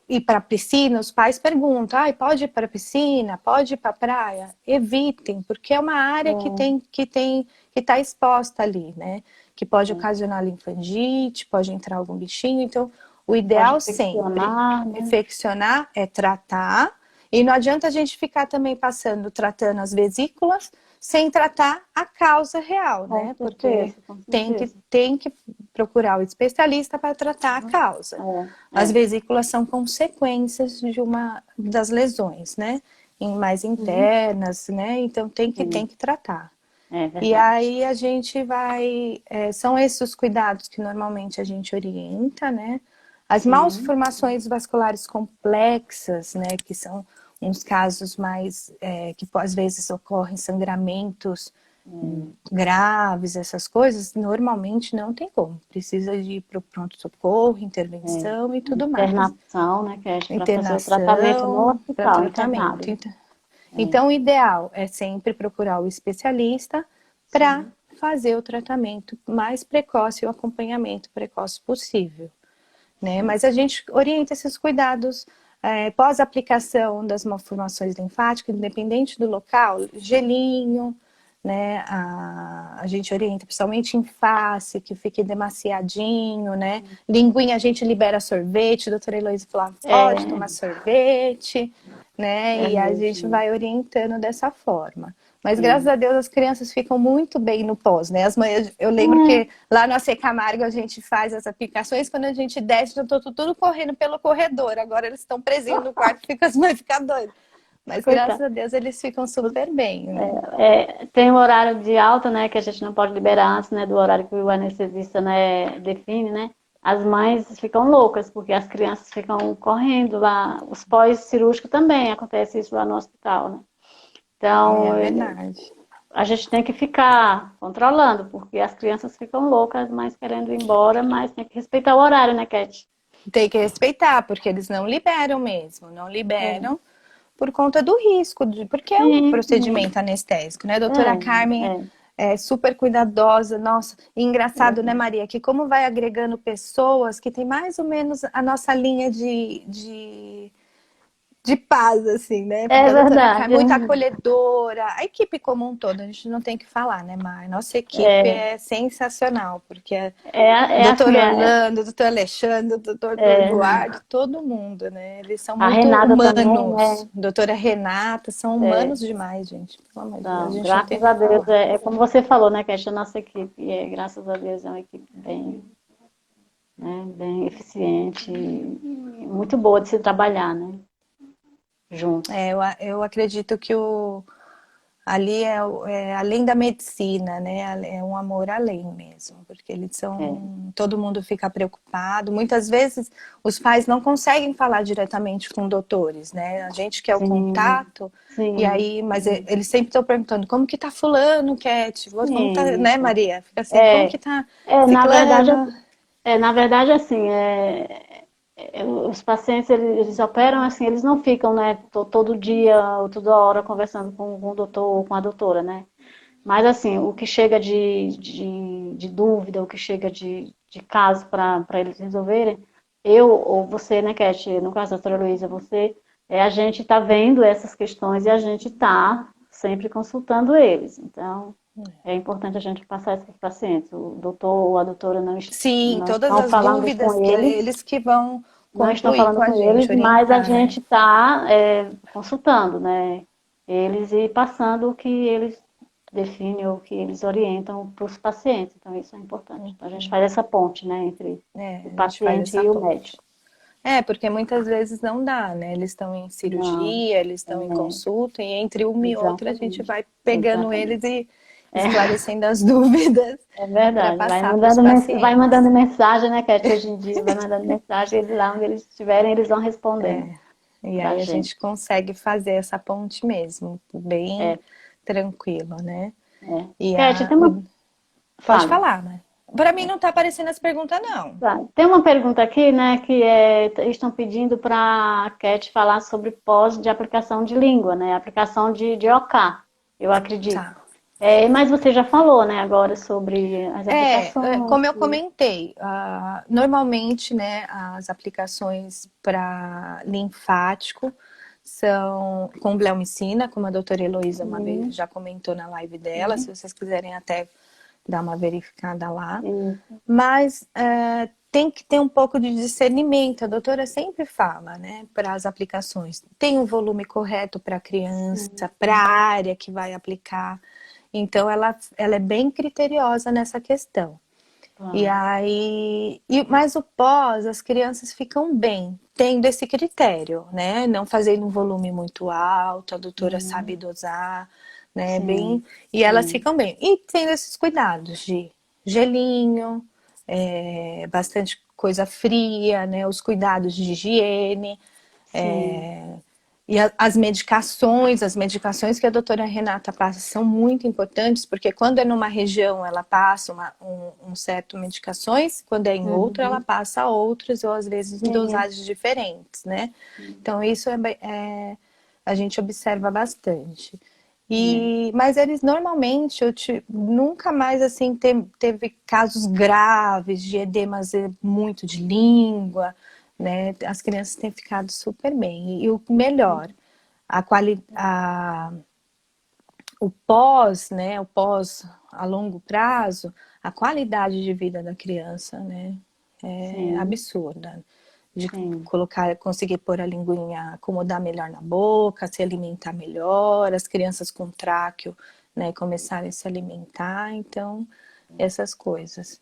ir para a piscina, os pais perguntam, pode ir para a piscina, pode ir para a praia? Evitem, porque é uma área É, que está exposta ali, né? Que pode é. ocasionar linfangite, pode entrar algum bichinho. Então, o Pode ideal sempre infeccionar, é né? infeccionar, é tratar. E não adianta a gente ficar também tratando as vesículas sem tratar a causa real, né? Porque Com certeza. tem que procurar o especialista para tratar a causa. As É. vesículas são consequências de uma das lesões, né? Mais Uhum, internas, né? Então tem sim, que tratar. é E verdade. aí a gente são esses os cuidados que normalmente a gente orienta, né? As Sim, malformações vasculares complexas, né? Que são uns casos mais, que às vezes ocorrem sangramentos graves, essas coisas, normalmente não tem como. Precisa de ir para o pronto-socorro, é. intervenção e tudo mais. Internação, né, Cat, para fazer o tratamento no Internação para hospital, tratamento. internado. É, Então, o ideal é sempre procurar o especialista para sim, fazer o tratamento mais precoce e o acompanhamento precoce possível. Né? sim. Mas a gente orienta esses cuidados pós-aplicação das malformações linfáticas, independente do local, gelinho, né? A gente orienta principalmente em face, que fique demasiadinho, né? Linguinha a gente libera sorvete, a doutora Heloísa falava, pode É, tomar sorvete, né? é E a gente mesmo. vai orientando dessa forma. Mas graças Sim. a Deus as crianças ficam muito bem no pós, né? As manhãs, eu lembro É, que lá no AC Camargo a gente faz as aplicações, quando a gente desce, já tô tudo correndo pelo corredor. Agora eles estão presinhos no quarto, fica as mães ficam doidas. Mas graças coitado. a Deus eles ficam super bem, né? Tem o horário de alta, né, que a gente não pode liberar antes, né, do horário que o anestesista, né, define, né? As mães ficam loucas, porque as crianças ficam correndo lá. Os pós-cirúrgicos também acontece isso lá no hospital, né? Então, É verdade. a gente tem que ficar controlando, porque as crianças ficam loucas, mas querendo ir embora, mas tem que respeitar o horário, né, Cat? Tem que respeitar, porque eles não liberam mesmo, não É. liberam por conta do risco, porque é um Sim, sim. procedimento anestésico, né? A doutora É, Carmen é, é super cuidadosa, nossa, e engraçado, né, verdade. Maria, que como vai agregando pessoas que tem mais ou menos a nossa linha de paz, assim, né? Porque É a doutora Kai é verdade. muito acolhedora, a equipe como um todo, a gente não tem que falar, né, Mar? Nossa equipe É, é sensacional, porque é é doutor assim, Orlando, doutor Alexandre, doutor é, Eduardo, todo mundo, né? Eles são a muito Renata também, humanos. né? Doutora Renata, são É, humanos demais, gente. Pelo amor de Deus, a então, gente não tem graças o que a Deus, falar. é como você falou, né, que a nossa equipe, graças a Deus, é uma equipe bem, né, bem eficiente e muito boa de se trabalhar, né, juntos. Eu acredito que ali é além da medicina, né? É um amor além mesmo, porque eles É, são. Todo mundo fica preocupado. Muitas vezes os pais não conseguem falar diretamente com doutores, né? A gente quer o sim, contato, e sim, aí, mas eles sempre estão perguntando como que tá fulano, Cat? Como tá, sim, né, isso. Maria? Fica assim, como É, que tá na verdade, ciclano? assim, os pacientes, eles operam assim, eles não ficam, né, todo dia ou toda hora conversando com o doutor ou com a doutora, né? Mas, assim, o que chega de dúvida, o que chega de caso para eles resolverem, eu ou você, né, Cat, no caso da doutora Luísa, você, a gente está vendo essas questões e a gente está sempre consultando eles. Então, é importante a gente passar isso para os pacientes. O doutor ou a doutora Sim, não todas estão as falando dúvidas, com eles, eles que vão não estão concluir falando com a com gente, eles, mas a orientar, né? gente está consultando, né? Eles e passando o que eles definem ou o que eles orientam para os pacientes. Então, isso é importante. Então, a gente faz essa ponte, né, entre o A gente faz paciente essa e o ponte. médico. Porque muitas vezes não dá, né? Eles estão em Não, cirurgia, eles estão em é, consulta, e entre uma e outra a gente exatamente. vai pegando eles Exatamente. e esclarecendo as dúvidas É para verdade. passar para os Vai mandando pacientes. mensagem, né, Cat, hoje em dia, vai mandando mensagem, eles lá onde eles estiverem, eles vão respondendo E para a aí a gente. gente consegue fazer essa ponte mesmo, bem É, tranquilo, né? é. E Cat, a... tem uma... Pode Fale. falar, né? Para mim não tá aparecendo as perguntas, não. Tá. Tem uma pergunta aqui, né, que estão pedindo para a Cat falar sobre pós de aplicação de língua, né, aplicação de OK, eu acredito. Tá. Mas você já falou, né, agora sobre as aplicações. Como eu comentei, normalmente, né, as aplicações para linfático são com bleomicina, como a doutora Heloísa uma vez Sim, já comentou na live dela, sim, se vocês quiserem até dar uma verificada lá. isso, Mas tem que ter um pouco de discernimento, a doutora sempre fala, né, para as aplicações. Tem o volume correto para a criança, sim, para a área que vai aplicar. Então, ela é bem criteriosa nessa questão. E claro. aí, mas o pós, as crianças ficam bem, tendo esse critério, né? Não fazendo um volume muito alto, a doutora sabe dosar, né? Bem, Sim, e elas sim, ficam bem. E tendo esses cuidados de gelinho, bastante coisa fria, né? Os cuidados de higiene. sim. E as medicações que a doutora Renata passa são muito importantes, porque quando é numa região ela passa um certo medicações, quando é em outra ela Uhum, passa outras, ou às vezes em sim, dosagens diferentes, né? Então isso a gente observa bastante. Mas eles normalmente, nunca mais assim teve casos graves de edemas muito de língua, né? As crianças têm ficado super bem. E o melhor, o pós, né? O pós a longo prazo, a qualidade de vida da criança, né? É sim, absurda. De sim, colocar, conseguir pôr a linguinha, acomodar melhor na boca, se alimentar melhor, as crianças com tráqueo, né, começarem a se alimentar, então, essas coisas.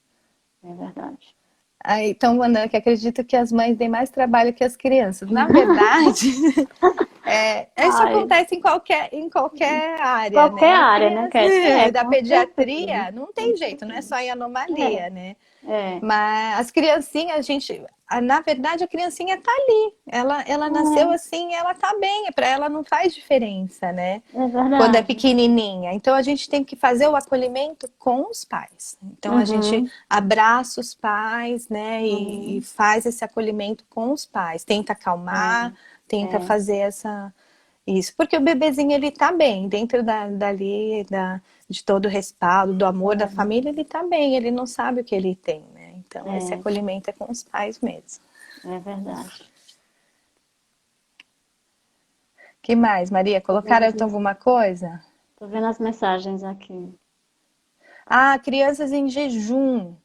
é verdade. Aí estão mandando que acredito que as mães têm mais trabalho que as crianças. Na verdade, Isso Ai, acontece em qualquer área, qualquer né? A área, né, criança Cat? da Com certeza. pediatria não Com tem jeito, não é certeza. só em anomalia, né? É. Mas as criancinhas, na verdade, a criancinha tá ali. Ela nasceu assim, ela tá bem. Para ela não faz diferença, né? É Quando é verdade. pequenininha. Então a gente tem que fazer o acolhimento com os pais. Então a gente Uhum, abraça os pais, né? E uhum. faz esse acolhimento com os pais. Tenta acalmar, tenta É, fazer isso, porque o bebezinho ele tá bem, dentro de todo o respaldo, do amor da família, ele tá bem, ele não sabe o que ele tem, né? Então esse é, acolhimento é com os pais mesmo. é verdade. Que mais, Maria? Tô vendo Colocaram alguma coisa? tô vendo as mensagens aqui. Ah, crianças em jejum.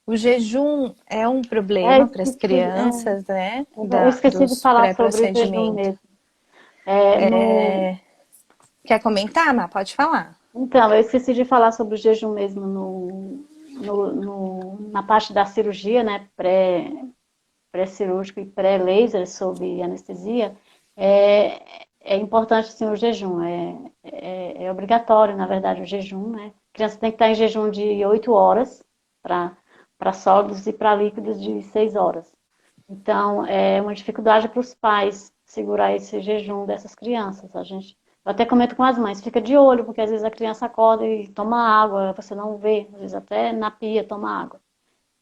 O jejum é um É, problema para as crianças, né? eu esqueci de Dos falar sobre o jejum pré-procedimentos. mesmo. É, no, Quer comentar, Má? Pode falar. então, eu esqueci de falar sobre o jejum mesmo na parte da cirurgia, né? Pré-cirúrgico e pré-laser sob anestesia. É, é importante, sim, o jejum. É obrigatório, na verdade, o jejum, né? A criança tem que estar em jejum de 8 horas para sólidos e para líquidos de 6 horas. Então, é uma dificuldade para os pais segurar esse jejum dessas crianças. Eu até comento com as mães, fica de olho, porque às vezes a criança acorda e toma água, você não vê, às vezes até na pia toma água.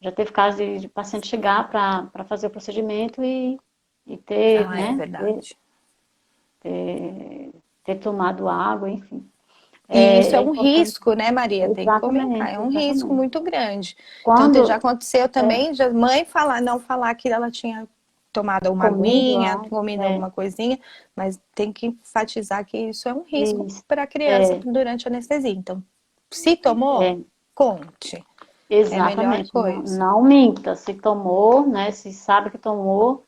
Já teve caso de paciente chegar para fazer o procedimento e ter, Ah, é né, verdade. ter tomado água, enfim. E isso é É um importante. risco, né, Maria? Tem que comentar. É Exatamente, um risco exatamente. muito grande. Então, já Quando aconteceu é também, mãe não falar que ela tinha tomado uma comido, aguinha, comido alguma coisinha, mas tem que enfatizar que isso é um risco isso, para a criança é, durante a anestesia. Então, se tomou, é, conte. É a melhor exatamente. Não, coisa. não minta. Se tomou, né, se sabe que tomou,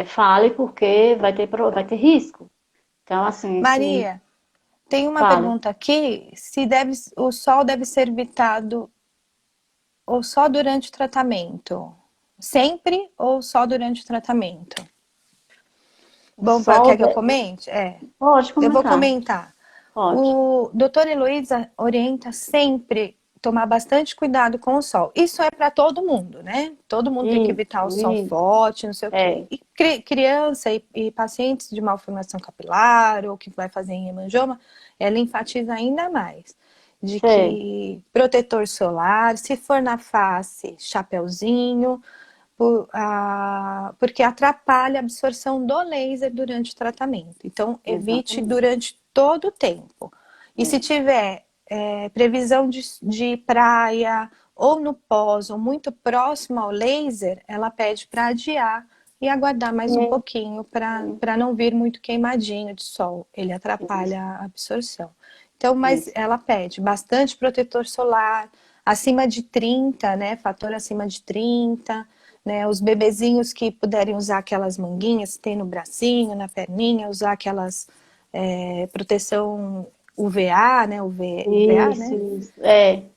fale porque vai ter risco. Então, assim, se Maria, tem uma fale. pergunta aqui, se o sol deve ser evitado ou só durante o tratamento? Sempre ou só durante o tratamento? O Bom, sol quer que eu comente? pode Eu vou comentar, comentar. pode. O doutor Heloísa orienta sempre tomar bastante cuidado com o sol. Isso é para todo mundo, né? Todo mundo tem que evitar o sol Isso, forte, não sei o quê. é, E criança e pacientes de malformação capilar ou que vai fazer em hemangioma, ela enfatiza ainda mais de sei. que protetor solar, se for na face, chapeuzinho, porque atrapalha a absorção do laser durante o tratamento. Então, evite Exatamente. durante todo o tempo. E se É, tiver previsão de praia ou no pós, ou muito próximo ao laser, ela pede para adiar e aguardar mais um é, pouquinho para não vir muito queimadinho de sol. Ele isso, atrapalha a absorção. Então, mas isso. ela pede bastante protetor solar, acima de 30, né? Fator acima de 30, né? Os bebezinhos que puderem usar aquelas manguinhas que tem no bracinho, na perninha, usar aquelas proteção UVA, né? UVA, Isso, né? isso. É,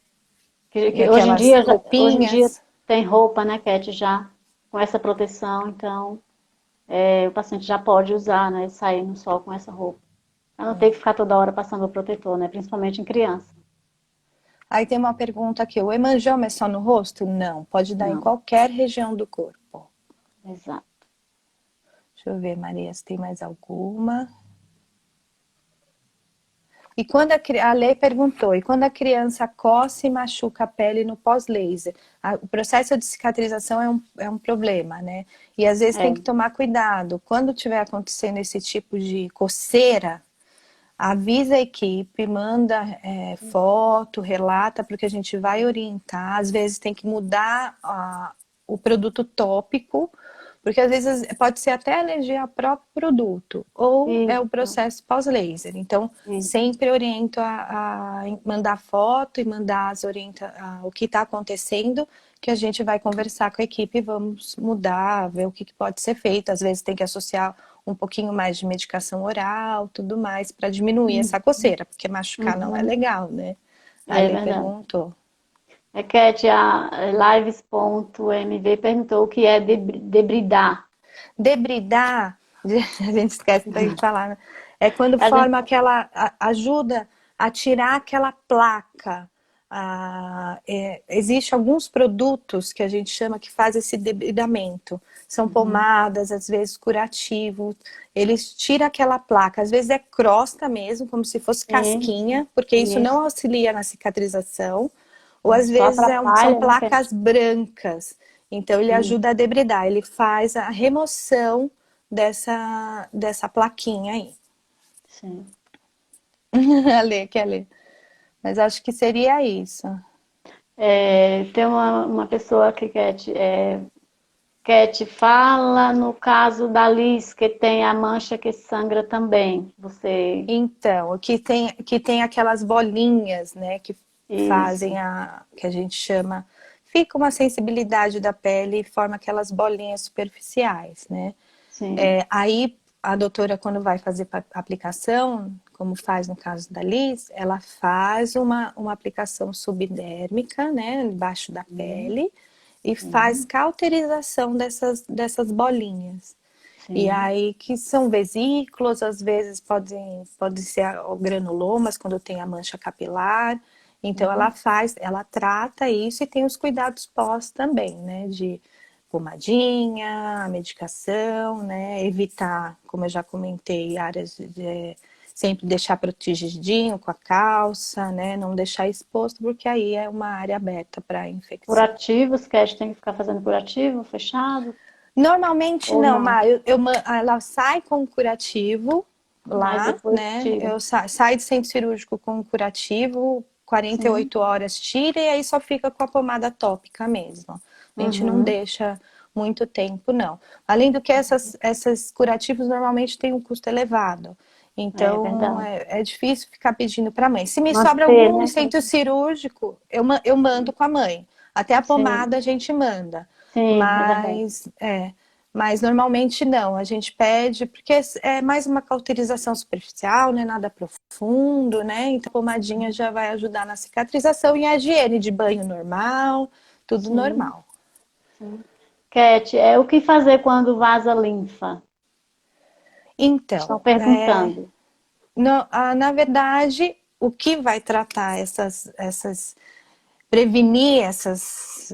E que aquelas hoje em dia roupinhas. tem roupa, né, Cat, já com essa proteção, então o paciente já pode usar, né, sair no sol com essa roupa. Ela não tem que ficar toda hora passando o protetor, né, principalmente em criança. Aí tem uma pergunta aqui: o hemangioma é só no rosto? Não, pode dar em Não, qualquer região do corpo. exato. Deixa eu ver, Maria, se tem mais alguma. E quando a Lei perguntou, e quando a criança coça e machuca a pele no pós-laser, o processo de cicatrização é um problema, né? E às vezes tem É, que tomar cuidado. Quando tiver acontecendo esse tipo de coceira, avisa a equipe, manda foto, relata, porque a gente vai orientar. Às vezes tem que mudar o produto tópico, porque às vezes pode ser até alergia ao próprio produto, ou é o isso, processo pós-laser. Então, isso, sempre oriento a mandar foto e mandar o que está acontecendo, que a gente vai conversar com a equipe e vamos mudar, ver o que pode ser feito. Às vezes tem que associar um pouquinho mais de medicação oral, tudo mais, para diminuir essa coceira, porque machucar não é uhum, legal, né? A é Lei verdade. perguntou. A Cat, a lives.mv perguntou o que é debridar. Debridar, A gente esquece de falar, né? É quando A gente, forma aquela, ajuda a tirar aquela placa. Existe alguns produtos que a gente chama que faz esse debridamento. São uhum, pomadas, às vezes curativos. Eles tiram aquela placa. Às vezes é crosta mesmo, como se fosse isso, casquinha, porque isso não isso. auxilia na cicatrização. Ou às Só vezes são atrapalha, né, Cat? placas brancas. Então ele Sim, ajuda a debridar. Ele faz a remoção dessa plaquinha aí. sim. Ale, quer ler? Mas acho que seria isso. Tem uma pessoa que Cat fala no caso da Liz, que tem a mancha que sangra também. Você. Então, que tem aquelas bolinhas, né, que fazem Isso, que a gente chama, fica uma sensibilidade da pele e forma aquelas bolinhas superficiais, né? sim. Aí a doutora, quando vai fazer a aplicação, como faz no caso da Liz, ela faz uma aplicação subdérmica, né, embaixo da Sim, pele, e faz sim, cauterização dessas bolinhas. E sim. aí, que são vesículos, às vezes pode ser granulomas, quando tem a mancha capilar. Então, Sim. ela trata isso e tem os cuidados pós também, né? De pomadinha, medicação, né? Evitar, como eu já comentei, áreas sempre deixar protegidinho com a calça, né? Não deixar exposto, porque aí é uma área aberta para infecção. Curativos, Cat tem que ficar fazendo curativo, fechado, Normalmente ou não, não? mas ela sai com curativo Mas lá, depois né? tira. Eu saio do centro cirúrgico com curativo, Sim. 48 horas tira e aí só fica com a pomada tópica mesmo. A gente não Uhum. deixa muito tempo, não. Além do que essas curativos normalmente têm um custo elevado. É Então verdade. é difícil ficar pedindo para a mãe. Se me sobra Manter, algum no né? centro cirúrgico, eu mando com a mãe. Até a Sim, pomada a gente manda. sim, é verdade. Mas normalmente não, a gente pede porque é mais uma cauterização superficial, não é nada profundo, né? Então a pomadinha já vai ajudar na cicatrização e a higiene de banho normal, tudo Sim, normal. sim. Cat, o que fazer quando vaza linfa? Estão Então, perguntando. na verdade, o que vai tratar prevenir essas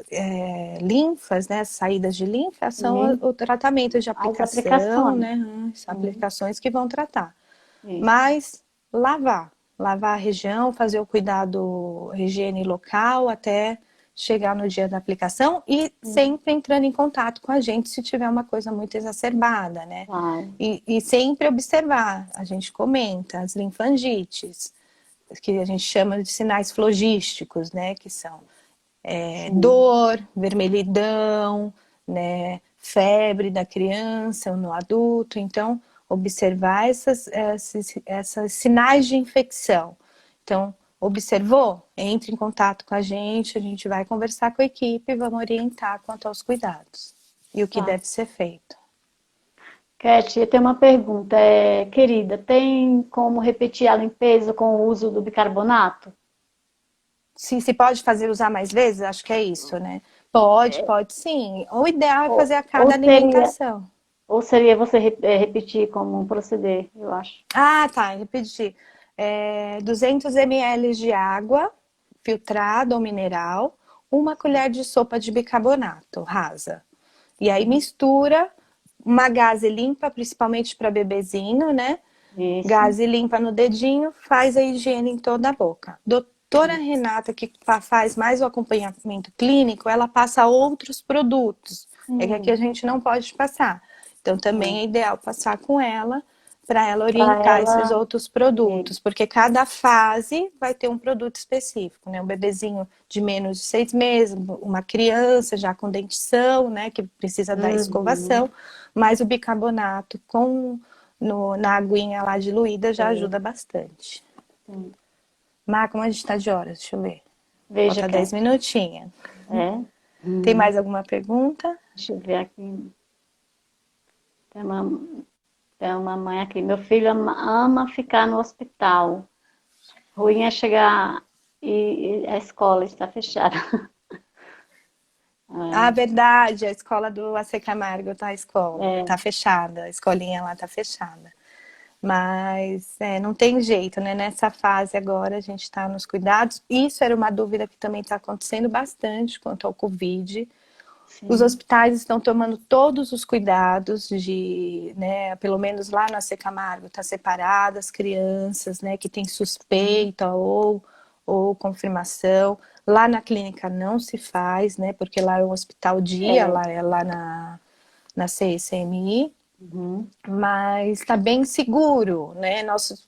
linfas, né, saídas de linfa, são Sim, o tratamento de as aplicação, aplicações. né, as Sim, aplicações que vão tratar. isso. Mas lavar a região, fazer o cuidado, higiene local até chegar no dia da aplicação e Sim, sempre entrando em contato com a gente se tiver uma coisa muito exacerbada, né? claro. E sempre observar, a gente comenta, as linfangites, que a gente chama de sinais flogísticos, né? Que são Sim. dor, vermelhidão, né, febre da criança ou no adulto. Então, observar esses sinais de infecção. Então, observou? Entre em contato com a gente vai conversar com a equipe e vamos orientar quanto aos cuidados e o que Tá. deve ser feito. Cat, eu tenho uma pergunta. Querida, tem como repetir a limpeza com o uso do bicarbonato? Se pode fazer usar mais vezes, acho que é isso, né? Pode sim. O ideal é Ou, fazer a ou cada seria, alimentação. ou seria você repetir como um proceder, eu acho. Ah, tá, repetir. 200 ml de água filtrada ou mineral, uma colher de sopa de bicarbonato rasa. E aí Sim. mistura uma gaze limpa, principalmente para bebezinho, né? Isso. Gaze limpa no dedinho, faz a higiene em toda a boca. Doutora Renata, que faz mais o acompanhamento clínico, ela passa outros produtos. É que aqui a Hum, gente não pode passar. Então também sim. é ideal passar com ela para ela Para orientar esses ela. outros produtos, Isso. porque cada fase vai ter um produto específico, né? Um bebezinho de menos de 6 meses, uma criança já com dentição, né? Que precisa da Uhum. escovação, mas o bicarbonato na aguinha lá diluída já Sei. ajuda bastante. Sim. Mar, como a gente está de horas? Deixa eu ver. Veja, Falta 10 Cat. minutinhos. É. Tem Hum. mais alguma pergunta? Deixa eu ver aqui. Tem uma, tem uma mãe aqui. Meu filho ama ficar no hospital. Ruim é chegar e a escola está fechada. Ah, verdade, a escola do AC Camargo tá a escola, É, tá fechada, a escolinha lá tá fechada. Mas não tem jeito, né? Nessa fase agora a gente está nos cuidados. Isso era uma dúvida que também está acontecendo bastante quanto ao Covid. Os sim. hospitais estão tomando todos os cuidados de, né, pelo menos lá na C Camargo, está separado as crianças, né, que tem Sim. suspeita ou confirmação. Lá na clínica não se faz, né, porque lá é um hospital dia, É. lá é lá na CICMI, Uhum. mas está bem seguro, né?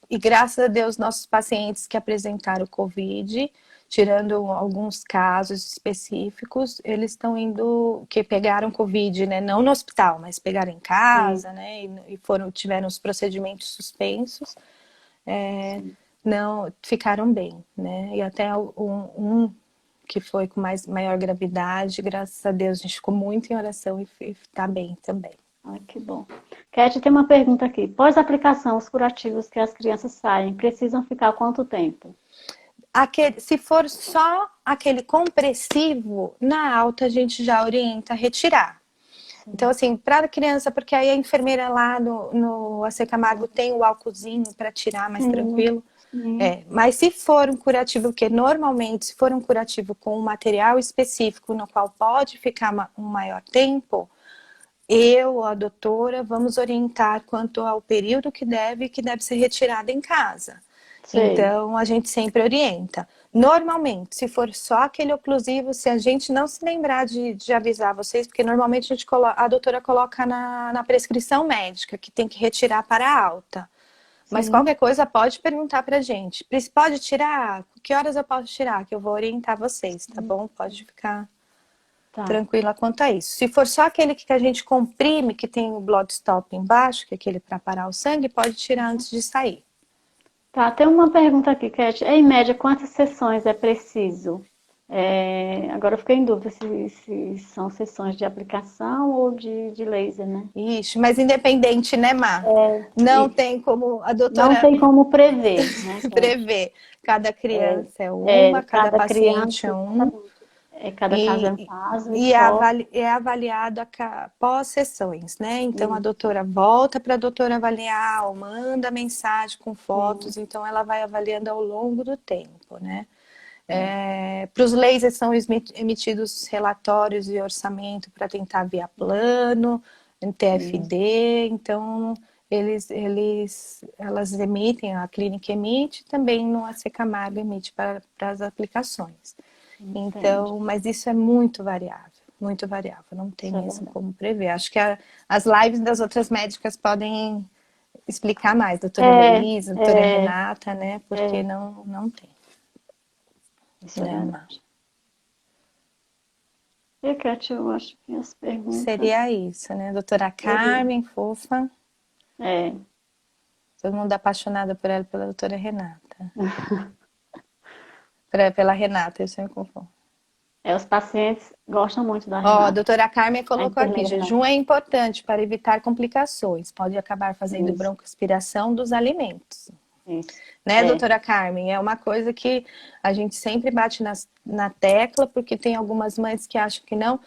E graças a Deus, nossos pacientes que apresentaram Covid, tirando alguns casos específicos, eles estão indo, que pegaram Covid, né? Não no hospital, mas pegaram em Sim, casa, né? E tiveram os procedimentos suspensos, sim. não ficaram bem, né? E até um que foi com maior gravidade, graças a Deus, a gente ficou muito em oração e está bem também. Ai, que bom. Cat, tem uma pergunta aqui. Pós-aplicação, os curativos que as crianças saem precisam ficar quanto tempo? Se for só aquele compressivo, na alta a gente já orienta a retirar. Então, Sim. assim, para a criança, porque aí a enfermeira lá no AC Camargo tem o álcoolzinho para tirar mais Sim, tranquilo. sim, Mas se for um curativo, porque normalmente, se for um curativo com um material específico no qual pode ficar um maior tempo, eu, a doutora, vamos orientar quanto ao período que deve ser retirado em casa. sei. Então, a gente sempre orienta. Normalmente, se for só aquele oclusivo, se a gente não se lembrar de avisar vocês, porque normalmente a doutora coloca na prescrição médica que tem que retirar para alta. Mas Sim, qualquer coisa pode perguntar para a gente. Pode tirar? Que horas eu posso tirar? Que eu vou orientar vocês, tá sim, bom? Pode ficar tá. tranquila quanto a isso. Se for só aquele que a gente comprime, que tem o blood stop embaixo, que é aquele para parar o sangue, pode tirar antes de sair. Tá, tem uma pergunta aqui, Cat. Em média, quantas sessões é preciso? Agora eu fiquei em dúvida se são sessões de aplicação ou de laser, né? Ixi, mas independente, né, Má? Não Isso. tem como a Não doutora tem como prever, né, Cat? prever. Cada criança é uma, cada Cada paciente criança, é um. exatamente. Cada caso é um E, caso e e só. é avaliado pós-sessões, né? Então a Isso. doutora volta para a doutora avaliar, ou manda mensagem com Sim, fotos, então ela vai avaliando ao longo do tempo, né? é. Para os lasers são emitidos relatórios e orçamento para tentar via plano, em Isso. TFD, então elas emitem, a clínica emite, também no AC Camargo emite para as aplicações. Entende. Então, mas isso é muito variável, não tem Isso é mesmo verdade. como prever. Acho que as lives das outras médicas podem explicar mais, doutora É, Heloísa, doutora é, Renata, né? Porque é. não tem, Isso é né, Má? verdade. E, Cat, eu acho que as perguntas. Seria isso, né? Doutora Seria. Carmen, fofa, É. todo mundo apaixonado por ela e pela doutora Renata. Pela Renata, eu sempre confundo. Os pacientes gostam muito da Ó, a Renata, doutora Carmen a colocou aqui, enfermeira Renata. jejum é importante para evitar complicações, pode acabar fazendo Isso, broncoaspiração dos alimentos. isso. Né, É, doutora Carmen? É uma coisa que a gente sempre bate na tecla, porque tem algumas mães que acham que não.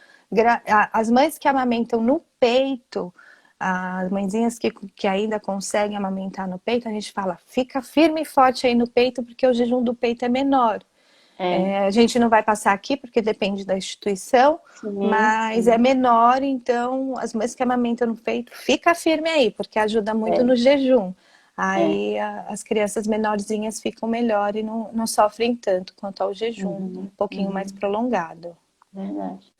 As mães que amamentam no peito, as mãezinhas que ainda conseguem amamentar no peito, a gente fala, fica firme e forte aí no peito, porque o jejum do peito é menor. é. A gente não vai passar aqui, porque depende da instituição, Sim, mas é sim. menor, então as mães que amamentam no peito, fica firme aí, porque ajuda muito É, no jejum. é. Aí as crianças menorzinhas ficam melhor e não sofrem tanto quanto ao jejum, um Uhum, pouquinho mais uhum. prolongado. Verdade.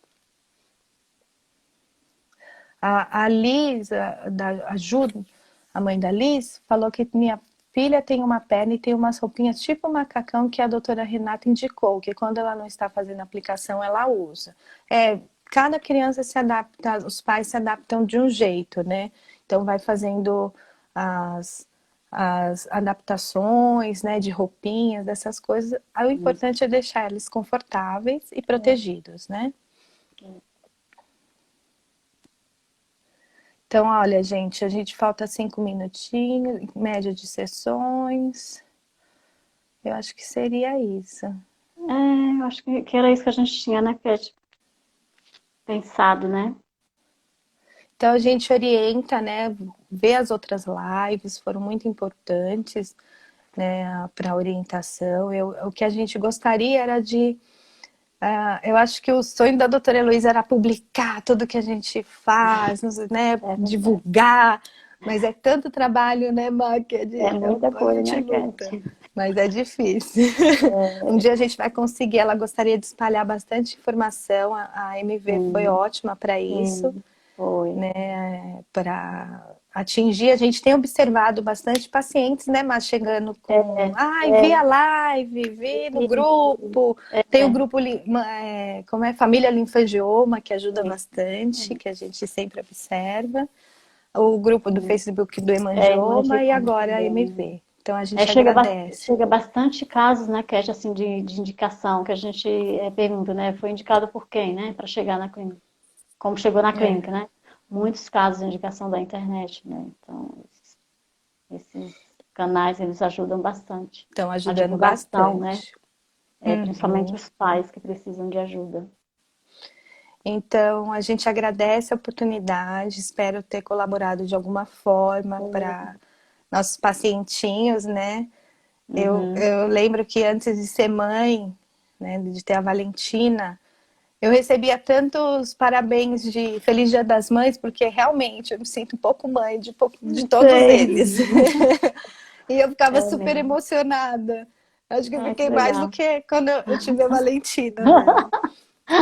A Liz, a Ju, a mãe da Liz, falou que minha filha tem uma perna e tem umas roupinhas tipo macacão que a doutora Renata indicou, que quando ela não está fazendo aplicação, ela usa. Cada criança se adapta, os pais se adaptam de um jeito, né? Então vai fazendo as, as adaptações, né, de roupinhas, dessas coisas. O Isso. importante é deixar eles confortáveis e É, protegidos, né? é. Então, olha, gente, a gente falta 5 minutinhos, média de sessões. Eu acho que seria isso. Eu acho que era isso que a gente tinha, né, Cat? pensado, né? Então a gente orienta, né? Ver as outras lives, foram muito importantes, né, para orientação. O que a gente gostaria era de. Eu acho que o sonho da doutora Heloísa era publicar tudo que a gente faz, né, É verdade. divulgar, mas é tanto trabalho, né, Má, que É muita a coisa, gente né, luta, Cat? mas é difícil. Um dia a gente vai conseguir. Ela gostaria de espalhar bastante informação, a MV foi Sim, ótima para isso, sim, foi. né, para atingir. A gente tem observado bastante pacientes, né, mas chegando com, É, ai, vi a é, live, vi no isso, grupo. Tem o é, grupo, como é, Família Linfangioma, que ajuda isso. bastante, que a gente sempre observa. O grupo do Facebook do É, Hemangioma e imaginando agora a também, né? MV. Então a É, gente agradece. chega bastante casos, né, Cat, assim, de indicação, que a gente pergunta, né? Foi indicado por quem, né? Para chegar na clínica. Como chegou na clínica, É, né? Muitos casos de indicação da internet, né? Então, esses canais, eles ajudam bastante. estão A ajudando divulgação, né? bastante. Principalmente Uhum. os pais que precisam de ajuda. Então, a gente agradece a oportunidade, espero ter colaborado de alguma forma para nossos pacientinhos, né? Uhum. Eu lembro que antes de ser mãe, né, de ter a Valentina, eu recebia tantos parabéns de Feliz Dia das Mães, porque realmente eu me sinto um pouco mãe de todos Sei. eles. E eu ficava É super mesmo. emocionada. Acho que eu Ah, que fiquei mais do legal. que quando eu tive a Valentina mesmo.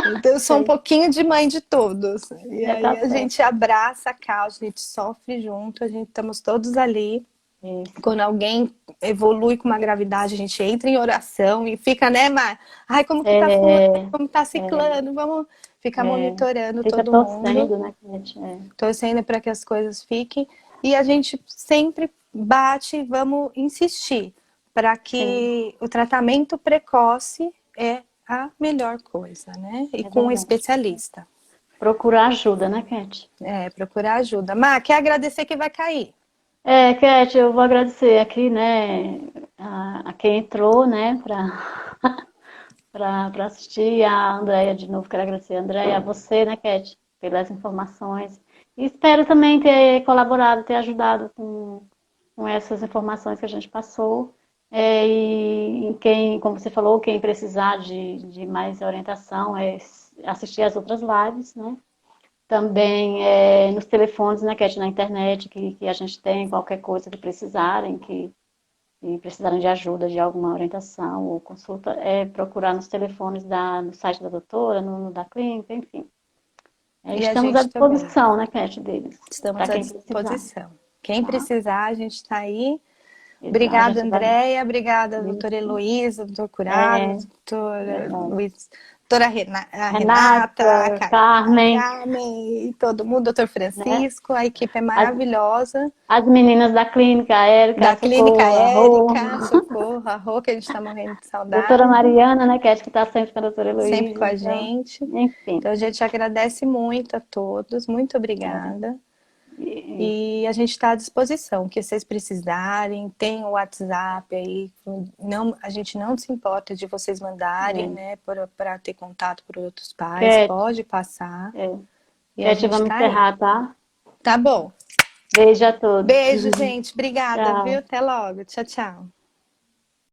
Então, eu sou um Sei. pouquinho de mãe de todos. E É, tá aí a certo. gente abraça a causa, a gente sofre junto, a gente estamos todos ali. Isso. Quando alguém evolui com uma gravidade, a gente entra em oração e fica, né, Mar? Ai, como que tá fulano? É, Como tá é, ciclano? Vamos ficar é. monitorando Fica todo mundo, torcendo, né, Cat? torcendo para que as coisas fiquem. E a gente sempre bate, vamos insistir para Sim, que o tratamento precoce é a melhor coisa, né? E é com um verdade. especialista. Procurar ajuda, né, Cat? Procurar ajuda. Má, quer agradecer que vai cair. Cat, eu vou agradecer aqui, né, a quem entrou, né, para assistir, a Andréia de novo, quero agradecer a Andréia, a você, né, Cat, pelas informações. E espero também ter colaborado, ter ajudado com essas informações que a gente passou. E quem, como você falou, quem precisar de mais orientação, assistir as outras lives, né? Também nos telefones, né, Cat, na internet, que a gente tem, qualquer coisa que precisarem, que precisarem de ajuda, de alguma orientação ou consulta, procurar nos telefones no site da doutora, no da clínica, enfim. E a Estamos à gente também. disposição, né, Cat, deles, para Estamos à quem precisar, disposição. Quem tá? precisar, a gente está aí. A Obrigada, gente vai. Andréia. Obrigada, doutora Heloísa, doutor Curado, É, doutora verdade. Luiz, doutora Renata, Renata, a Carmen, Carmen e todo mundo, doutor né? Francisco. A equipe é As, maravilhosa. as meninas da clínica, a Érica, a Da Clínica Socorro, a Rô, Érica, Socorro, a Rô, que a gente está morrendo de doutora saudade, Mariana, né, que acho que está sempre com a doutora sempre com Heloísa, a então, gente. enfim. Então, a gente agradece muito a todos. Muito É, obrigada. isso. E a gente está à disposição, o que vocês precisarem, tem o WhatsApp aí, não, a gente não se importa de vocês mandarem, É. né, para ter contato por outros pais, Cat, pode passar é. e a Cat, gente vamos está aí. encerrar, tá? Tá bom. Beijo a todos. Beijo, gente. Obrigada, viu? Tchau. Até logo. Tchau, tchau.